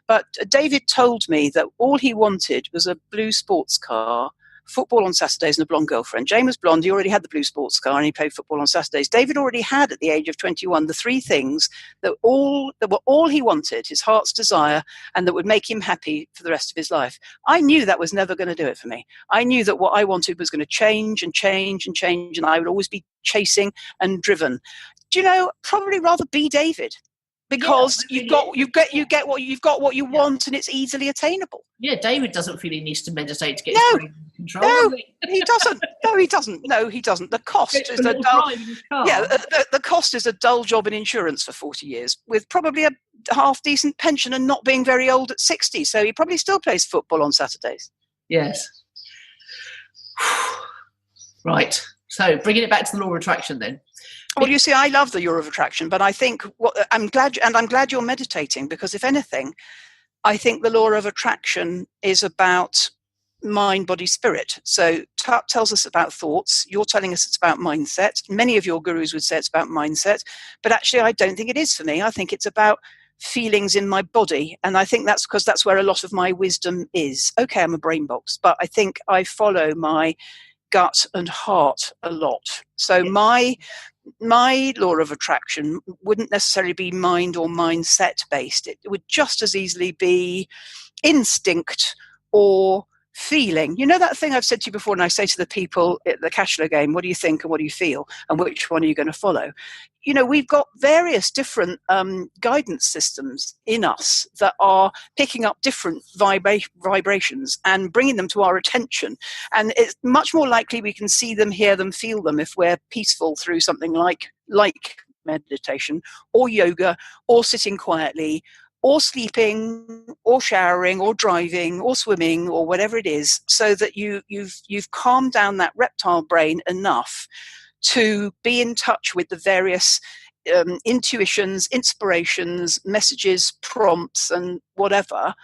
But David told me that all he wanted was a blue sports car football on Saturdays and a blonde girlfriend. Jane was blonde. He already had the blue sports car and he played football on Saturdays. David already had, at the age of 21, the three things that were all he wanted, his heart's desire, and that would make him happy for the rest of his life. I knew that was never going to do it for me. I knew that what I wanted was going to change and change and change, and I would always be chasing and driven. Do you know, probably rather be David. Because you get what you want, and it's easily attainable. Yeah, David doesn't feel he needs to meditate to get his brain under control. No, he doesn't. No, he doesn't. The cost is a dull. Yeah, the cost is a dull job in insurance for 40 years, with probably a half decent pension and not being very old at 60. So he probably still plays football on Saturdays. Yes. Right. So bringing it back to the law of attraction then. Well, you see, I love the law of attraction, but I think I'm glad you're meditating, because if anything, I think the law of attraction is about mind, body, spirit. So Tut tells us about thoughts. You're telling us it's about mindset. Many of your gurus would say it's about mindset, but actually I don't think it is for me. I think it's about feelings in my body. And I think that's because that's where a lot of my wisdom is. Okay, I'm a brain box, but I think I follow my gut and heart a lot. So my law of attraction wouldn't necessarily be mind or mindset based. It would just as easily be instinct or feeling. You know that thing I've said to you before, and I say to the people at the cash flow game, what do you think and what do you feel, and which one are you going to follow? You know, we've got various different guidance systems in us that are picking up different vibrations and bringing them to our attention. And it's much more likely we can see them, hear them, feel them if we're peaceful through something like meditation or yoga or sitting quietly or sleeping or showering or driving or swimming or whatever it is, so that you've calmed down that reptile brain enough to be in touch with the various intuitions, inspirations, messages, prompts, and whatever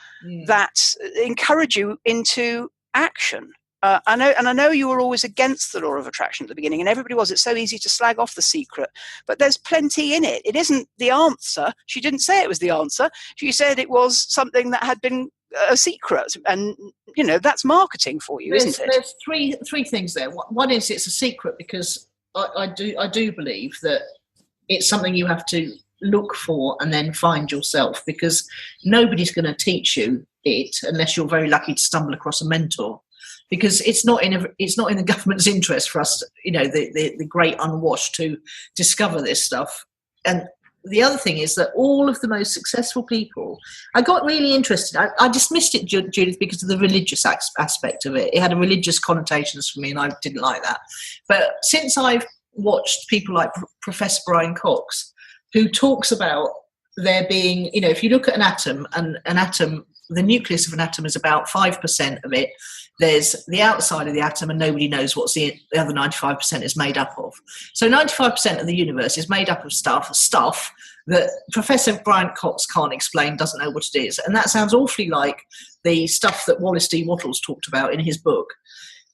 that encourage you into action. I know you were always against the law of attraction at the beginning, and everybody was. It's so easy to slag off The Secret, but there's plenty in it. It isn't the answer. She didn't say it was the answer. She said it was something that had been a secret, and you know that's marketing for you, isn't it? There's three things there. One is it's a secret because I do believe that it's something you have to look for and then find yourself, because nobody's going to teach you it unless you're very lucky to stumble across a mentor. Because it's not in the government's interest for us, you know, the great unwashed, to discover this stuff. And the other thing is that all of the most successful people, I got really interested. I dismissed it, Judith, because of the religious aspect of it. It had a religious connotations for me, and I didn't like that. But since I've watched people like Professor Brian Cox, who talks about there being, you know, if you look at an atom, and an atom, the nucleus of an atom is about 5% of it. There's the outside of the atom, and nobody knows what the other 95% is made up of. So 95% of the universe is made up of stuff that Professor Brian Cox can't explain, doesn't know what it is. And that sounds awfully like the stuff that Wallace D. Wattles talked about in his book.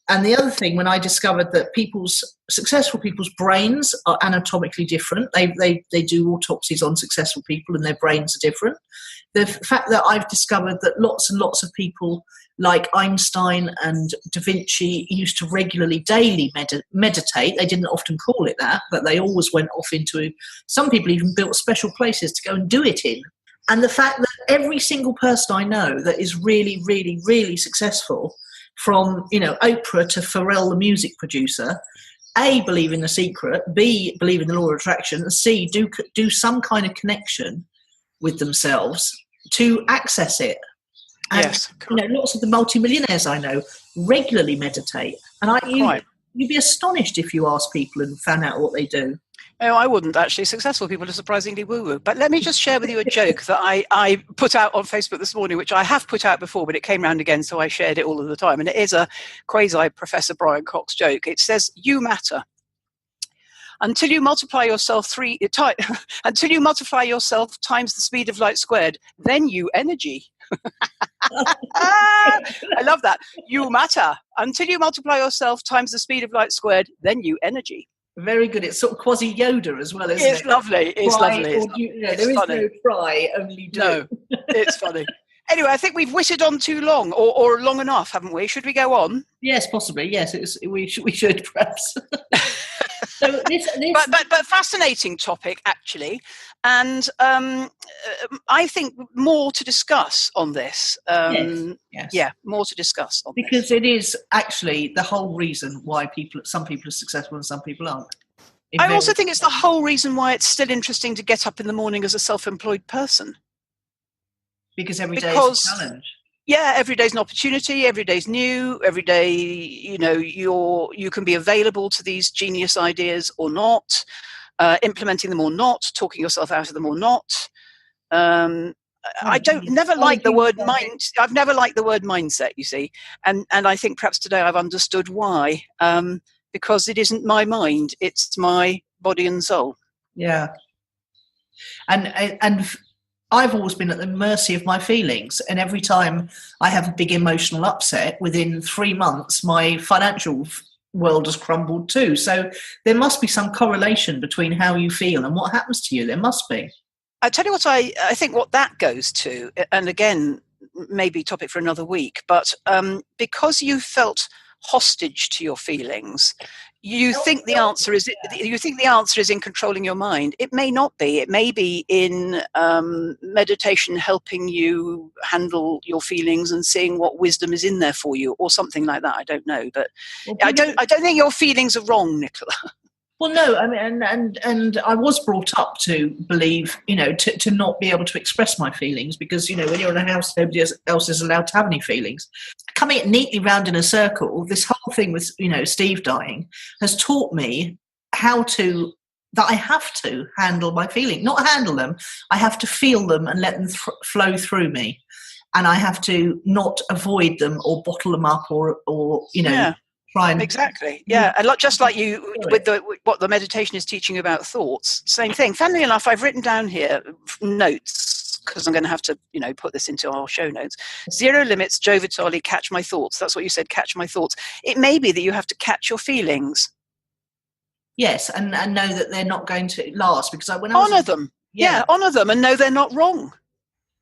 And the other thing, when I discovered that successful people's brains are anatomically different, they do autopsies on successful people and their brains are different. The fact that I've discovered that lots and lots of people like Einstein and Da Vinci used to regularly, daily meditate. They didn't often call it that, but they always went off into, some people even built special places to go and do it in. And the fact that every single person I know that is really, really, really successful, from, you know, Oprah to Pharrell, the music producer, A, believe in The Secret, B, believe in the law of attraction, and C, do some kind of connection with themselves to access it. And, yes, you know, lots of the multimillionaires I know regularly meditate, and you'd be astonished if you ask people and found out what they do. No, I wouldn't actually. Successful people are surprisingly woo-woo. But let me just share with you a joke that I put out on Facebook this morning, which I have put out before, but it came round again, so I shared it all of the time. And it is a quasi-Professor Brian Cox joke. It says, "You matter. Until you multiply yourself until you multiply yourself times the speed of light squared, then you energy." I love that. You matter. Until you multiply yourself times the speed of light squared, then you energy. Very good. It's sort of quasi Yoda as well, isn't it? It's lovely. It's lovely. There is no try, only do. No, it's funny. Anyway, I think we've whittled on too long, or long enough, haven't we? Should we go on? Yes, possibly. Yes, we should perhaps. So this but fascinating topic, actually, and I think more to discuss on this. Yes. Yeah, more to discuss on because this. It is actually the whole reason why some people are successful and some people aren't. I also think it's the whole reason why it's still interesting to get up in the morning as a self-employed person. Because every day is a challenge. Yeah, every day's an opportunity. Every day's new. Every day, you can be available to these genius ideas or not, implementing them or not, talking yourself out of them or not. I never like the word mind. I've never liked the word mindset. You see, and I think perhaps today I've understood why. Because it isn't my mind; it's my body and soul. Yeah, and I've always been at the mercy of my feelings, and every time I have a big emotional upset, within 3 months, my financial world has crumbled too. So there must be some correlation between how you feel and what happens to you. There must be. I tell you what, I think what that goes to, and again, maybe topic for another week, but because you felt hostage to your feelings, you think the answer is in controlling your mind. It may not be. It may be in meditation helping you handle your feelings and seeing what wisdom is in there for you, or something like that. I don't know, but I don't think your feelings are wrong, Nicola. Well, no, I mean, and I was brought up to believe, to not be able to express my feelings because, when you're in a house, nobody else is allowed to have any feelings. Coming neatly round in a circle, this whole thing with, Steve dying has taught me that I have to handle my feelings, not handle them. I have to feel them and let them flow through me. And I have to not avoid them or bottle them up or Yeah. Exactly. Yeah, and just like you with what the meditation is teaching about thoughts, same thing. Funnily enough, I've written down here notes because I'm going to have to, put this into our show notes. Zero limits, Joe Vitale, catch my thoughts. That's what you said, catch my thoughts. It may be that you have to catch your feelings. Yes, and know that they're not going to last because honour them. Yeah, honour them and know they're not wrong.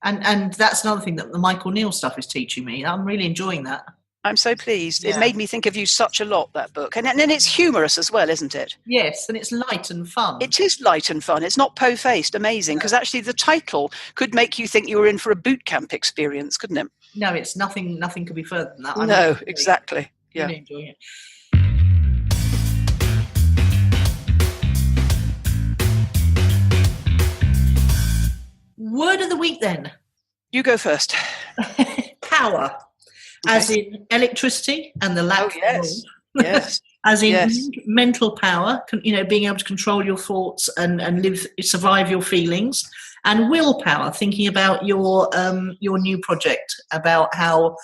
And that's another thing that the Michael Neill stuff is teaching me. I'm really enjoying that. I'm so pleased. Yeah. It made me think of you such a lot, that book. And it's humorous as well, isn't it? Yes, and it's light and fun. It is light and fun. It's not po-faced, amazing, because actually the title could make you think you were in for a boot camp experience, couldn't it? No, it's nothing could be further than that. No, exactly. Yeah. Really enjoying it. Word of the week, then. You go first. Power. Okay. As in electricity and the lack of yes. As in mental power, being able to control your thoughts and survive your feelings, and willpower, thinking about your new project, about how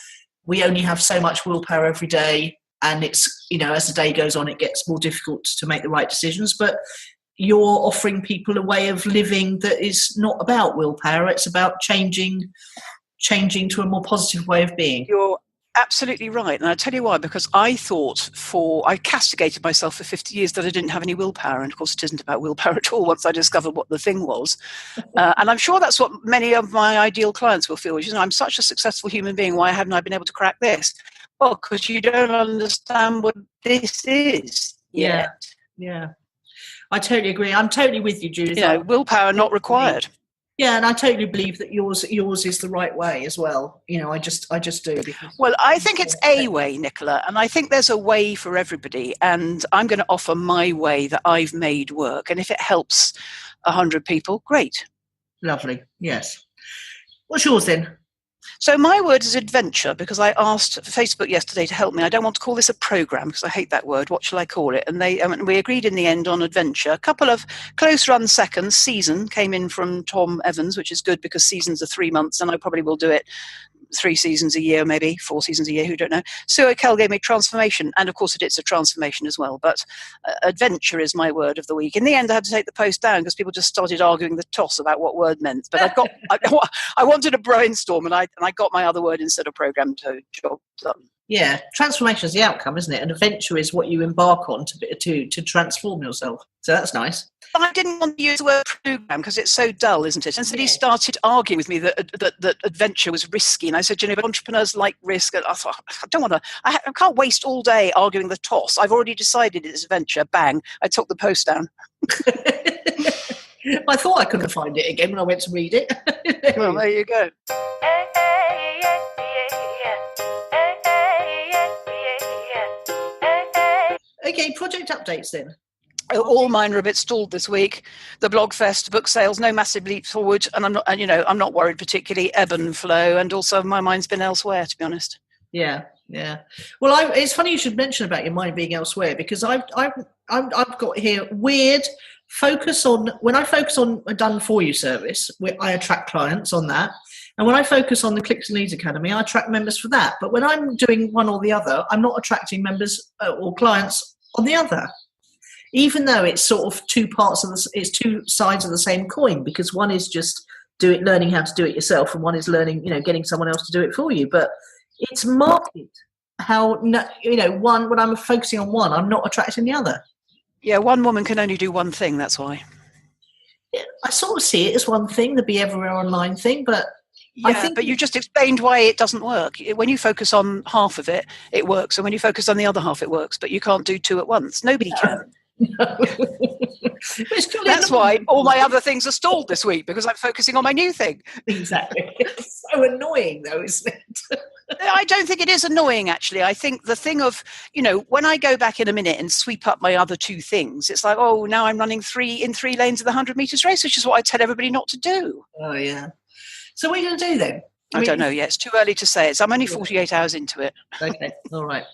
we only have so much willpower every day, and it's as the day goes on, it gets more difficult to make the right decisions. But you're offering people a way of living that is not about willpower; it's about changing to a more positive way of being. You're absolutely right. And I'll tell you why, because I castigated myself for 50 years that I didn't have any willpower. And of course, it isn't about willpower at all once I discovered what the thing was. And I'm sure that's what many of my ideal clients will feel, which is, I'm such a successful human being. Why haven't I been able to crack this? Well, because you don't understand what this is yet. Yeah. I totally agree. I'm totally with you, Judith. Willpower not required. Yeah, and I totally believe that yours is the right way as well. I just do. Well, I think it's a way, Nicola, and I think there's a way for everybody. And I'm going to offer my way that I've made work. And if it helps 100 people, great. Lovely. Yes. What's yours then? So my word is adventure, because I asked Facebook yesterday to help me. I don't want to call this a program because I hate that word. What shall I call it? And we agreed in the end on adventure. A couple of close run seconds. Season came in from Tom Evans, which is good because seasons are 3 months, and I probably will do it 3 seasons a year, maybe 4 seasons a year, who don't know. Sue Kell gave me transformation, and of course it's a transformation as well, but adventure is my word of the week. In the end I had to take the post down because people just started arguing the toss about what word meant, but I wanted a brainstorm, and I got my other word instead of program, so job done. Yeah, transformation is the outcome, isn't it? And adventure is what you embark on to transform yourself. So that's nice. I didn't want to use the word program because it's so dull, isn't it? And so he started arguing with me that adventure was risky. And I said, but entrepreneurs like risk. And I thought, I don't want to, I can't waste all day arguing the toss. I've already decided it's adventure. Bang. I took the post down. I thought I couldn't find it again when I went to read it. Well, there you go. Okay, project updates then. All mine are a bit stalled this week. The blog fest, book sales, no massive leap forward, and I'm not worried particularly. Ebb and flow, and also my mind's been elsewhere, to be honest. Yeah. Well, it's funny you should mention about your mind being elsewhere, because I've got here weird focus on, when I focus on a done for you service, where I attract clients on that. And when I focus on the Clicks and Leads Academy, I attract members for that. But when I'm doing one or the other, I'm not attracting members or clients on the other, even though it's sort of two sides of the same coin, because one is just learning how to do it yourself, and one is learning, getting someone else to do it for you. But it's market how, one, when I'm focusing on one, I'm not attracting the other. Yeah, one woman can only do one thing, that's why. Yeah, I sort of see it as one thing, the Be Everywhere Online thing, but but you just explained why it doesn't work. When you focus on half of it, it works. And when you focus on the other half, it works. But you can't do two at once. Nobody can. No. That's why all my other things are stalled this week, because I'm focusing on my new thing. Exactly. It's so annoying, though, isn't it? I don't think it is annoying, actually. I think the thing of, when I go back in a minute and sweep up my other two things, it's like, oh, now I'm running three lanes of the 100 metres race, which is what I tell everybody not to do. Oh, yeah. So what are you going to do then? I don't know yet. It's too early to say. I'm only 48 hours into it. Okay. All right.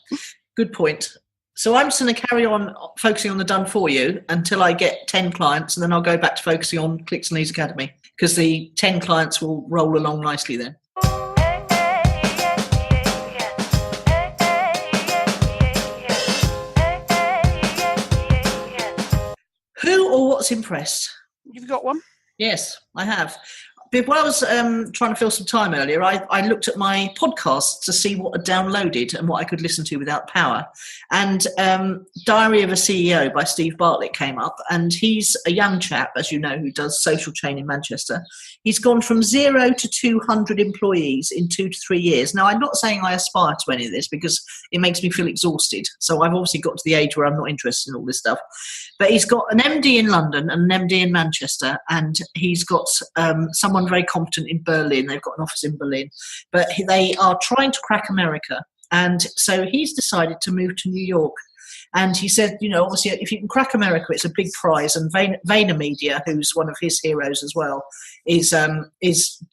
Good point. So I'm just going to carry on focusing on the done for you until I get 10 clients, and then I'll go back to focusing on Clicks and Leads Academy, because the 10 clients will roll along nicely then. Who or what's impressed? You've got one? Yes, I have. When I was trying to fill some time earlier, I looked at my podcasts to see what I downloaded and what I could listen to without power. And Diary of a CEO by Steve Bartley came up, and he's a young chap, as you know, who does Social Chain in Manchester. He's gone from 0 to 200 employees in 2 to 3 years. Now, I'm not saying I aspire to any of this, because it makes me feel exhausted. So I've obviously got to the age where I'm not interested in all this stuff. But he's got an MD in London and an MD in Manchester, and he's got someone very competent in Berlin. They've got an office in Berlin. But they are trying to crack America. And so he's decided to move to New York. And he said, obviously, if you can crack America, it's a big prize. And Vaynermedia, who's one of his heroes as well, is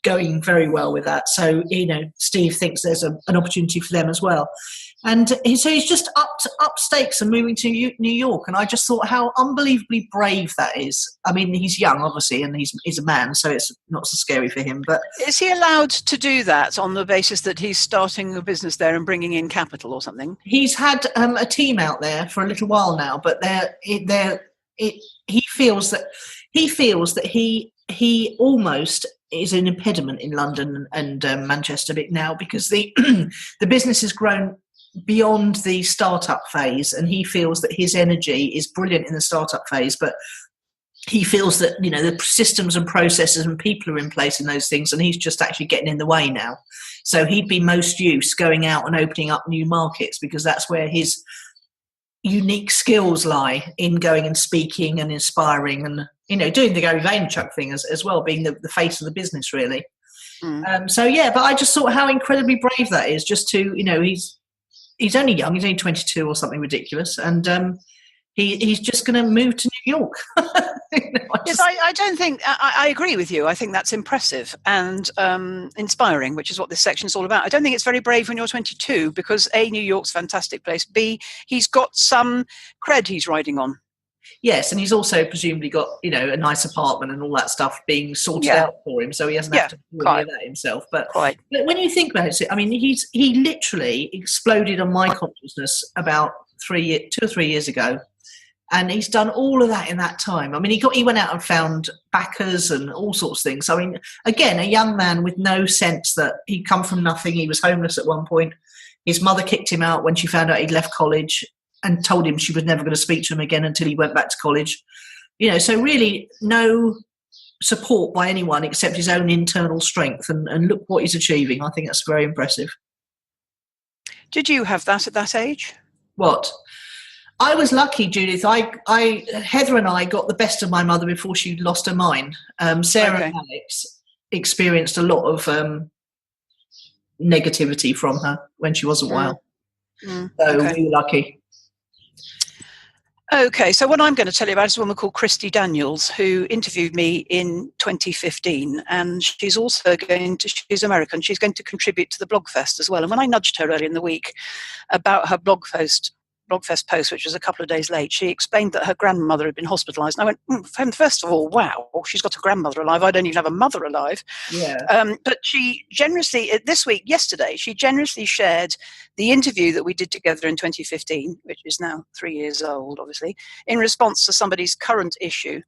going very well with that. So, Steve thinks there's an opportunity for them as well. And so he's just up stakes and moving to New York. And I just thought how unbelievably brave that is. I mean, he's young, obviously, and he's a man, so it's not so scary for him. But is he allowed to do that on the basis that he's starting a business there and bringing in capital or something? He's had a team out there for a little while now, but he feels that he almost is an impediment in London and Manchester now, because the business has grown beyond the startup phase, and he feels that his energy is brilliant in the startup phase, but he feels that the systems and processes and people are in place in those things, and he's just actually getting in the way now. So he'd be most used going out and opening up new markets, because that's where his unique skills lie, in going and speaking and inspiring and doing the Gary Vaynerchuk thing as well, being the face of the business really. But I just thought how incredibly brave that is, just to he's only young, he's only 22 or something ridiculous, and he's just going to move to New York. I don't think, I agree with you. I think that's impressive and inspiring, which is what this section is all about. I don't think it's very brave when you're 22, because A, New York's a fantastic place. B, he's got some cred he's riding on. Yes, and he's also presumably got, a nice apartment and all that stuff being sorted out for him, so he hasn't had to do any of that himself. But when you think about it, I mean, he literally exploded on my consciousness about 2 or 3 years ago, and he's done all of that in that time. I mean, he went out and found backers and all sorts of things. I mean, again, a young man with no sense that he'd come from nothing. He was homeless at one point. His mother kicked him out when she found out he'd left college and told him she was never going to speak to him again until he went back to college. So really no support by anyone except his own internal strength, and look what he's achieving. I think that's very impressive. Did you have that at that age? What? I was lucky, Judith. Heather and I got the best of my mother before she lost her mind. Sarah and Alex experienced a lot of negativity from her when she wasn't well. So we were lucky. Okay, so what I'm going to tell you about is a woman called Christy Daniels, who interviewed me in 2015, and she's she's American, she's going to contribute to the Blogfest as well. And when I nudged her earlier in the week about her Blogfest post, which was a couple of days late, she explained that her grandmother had been hospitalised. And I went, first of all, wow, she's got a grandmother alive. I don't even have a mother alive. Yeah. But she generously, yesterday, she generously shared the interview that we did together in 2015, which is now 3 years old, obviously, in response to somebody's current issue.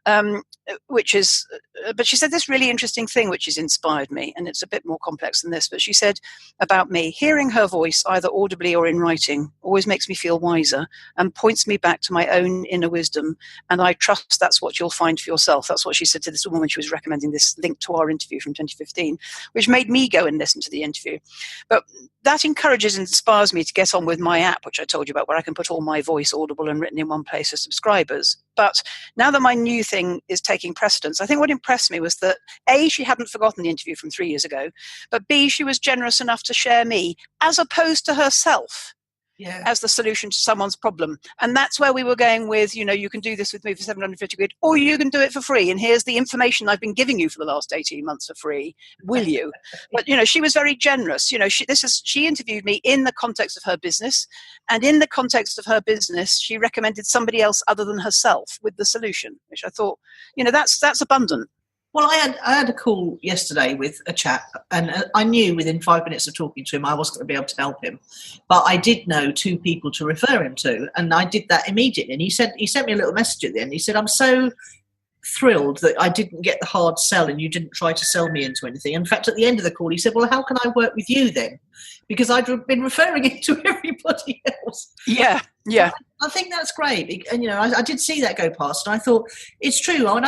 But she said this really interesting thing which has inspired me, and it's a bit more complex than this, but she said about me, hearing her voice either audibly or in writing always makes me feel wiser and points me back to my own inner wisdom, and I trust that's what you'll find for yourself. That's what she said to this woman when she was recommending this link to our interview from 2015, which made me go and listen to the interview. But that encourages and inspires me to get on with my app, which I told you about, where I can put all my voice audible and written in one place for subscribers. But now that my new thing is taking precedence, I think what impressed me was that A, she hadn't forgotten the interview from 3 years ago, but B, she was generous enough to share me as opposed to herself as the solution to someone's problem. And that's where we were going with, you can do this with me for 750 quid, or you can do it for free. And here's the information I've been giving you for the last 18 months for free. Will you? But, she was very generous. She interviewed me in the context of her business. And in the context of her business, she recommended somebody else other than herself with the solution, which I thought, that's abundant. Well, I had a call yesterday with a chap, and I knew within 5 minutes of talking to him I wasn't going to be able to help him. But I did know 2 people to refer him to, and I did that immediately. And he sent me a little message at the end. He said, I'm so thrilled that I didn't get the hard sell and you didn't try to sell me into anything. In fact, at the end of the call, he said, well, how can I work with you then? Because I'd been referring it to everybody else. Yeah. I think that's great. And, I did see that go past, and I thought it's true. When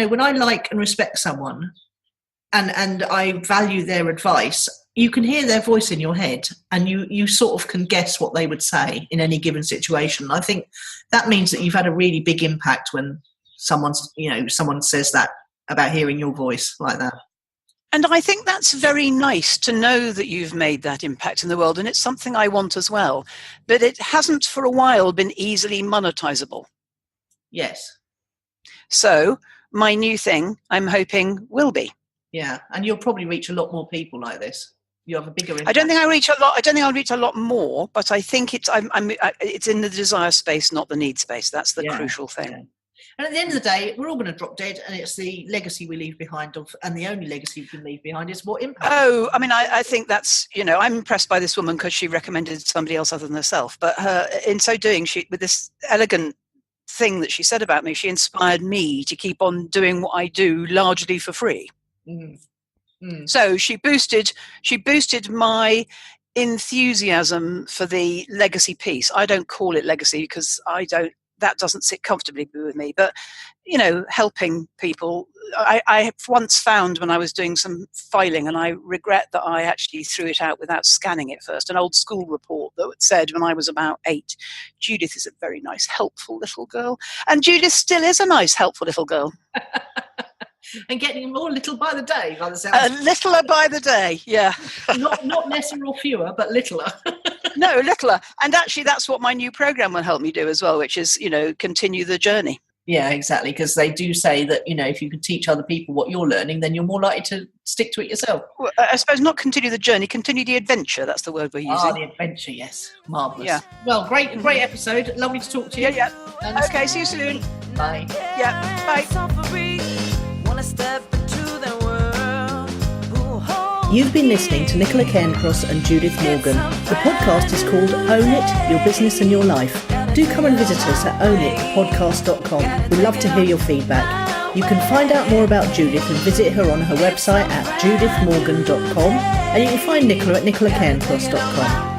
when I like and respect someone and I value their advice, you can hear their voice in your head, and you sort of can guess what they would say in any given situation. I think that means that you've had a really big impact when someone says that about hearing your voice like that. And I think that's very nice to know that you've made that impact in the world, and it's something I want as well. But it hasn't for a while been easily monetizable. Yes. So my new thing, I'm hoping, will be. Yeah, and you'll probably reach a lot more people like this. You have a bigger impact. I don't think I'll reach a lot more, but I think it's in the desire space, not the need space. That's the crucial thing. Yeah. And at the end of the day, we're all going to drop dead, and it's the legacy we leave behind, and the only legacy we can leave behind is what impact. Oh, I mean, I think that's, I'm impressed by this woman because she recommended somebody else other than herself. But in so doing, with this elegant thing that she said about me, she inspired me to keep on doing what I do largely for free. So she boosted my enthusiasm for the legacy piece. I don't call it legacy because that doesn't sit comfortably with me, but helping people. I once found when I was doing some filing, and I regret that I actually threw it out without scanning it first, an old school report that said when I was about 8, Judith is a very nice, helpful little girl. And Judith still is a nice, helpful little girl. And getting more little by the day, by the sound. Littler by the day, yeah. not lesser or fewer, but littler. No, littler. And actually, that's what my new program will help me do as well, which is, continue the journey. Yeah, exactly. Because they do say that, if you can teach other people what you're learning, then you're more likely to stick to it yourself. Well, I suppose not continue the journey, continue the adventure. That's the word we're using. The adventure, yes. Marvellous. Yeah. Well, great episode. Lovely to talk to you. Yeah. Okay, see you soon. Bye. Yeah, bye. You've been listening to Nicola Cairncross and Judith Morgan. The podcast is called Own It, Your Business and Your Life. Do come and visit us at ownitpodcast.com. We'd love to hear your feedback. You can find out more about Judith and visit her on her website at judithmorgan.com, and you can find Nicola at nicolacairncross.com.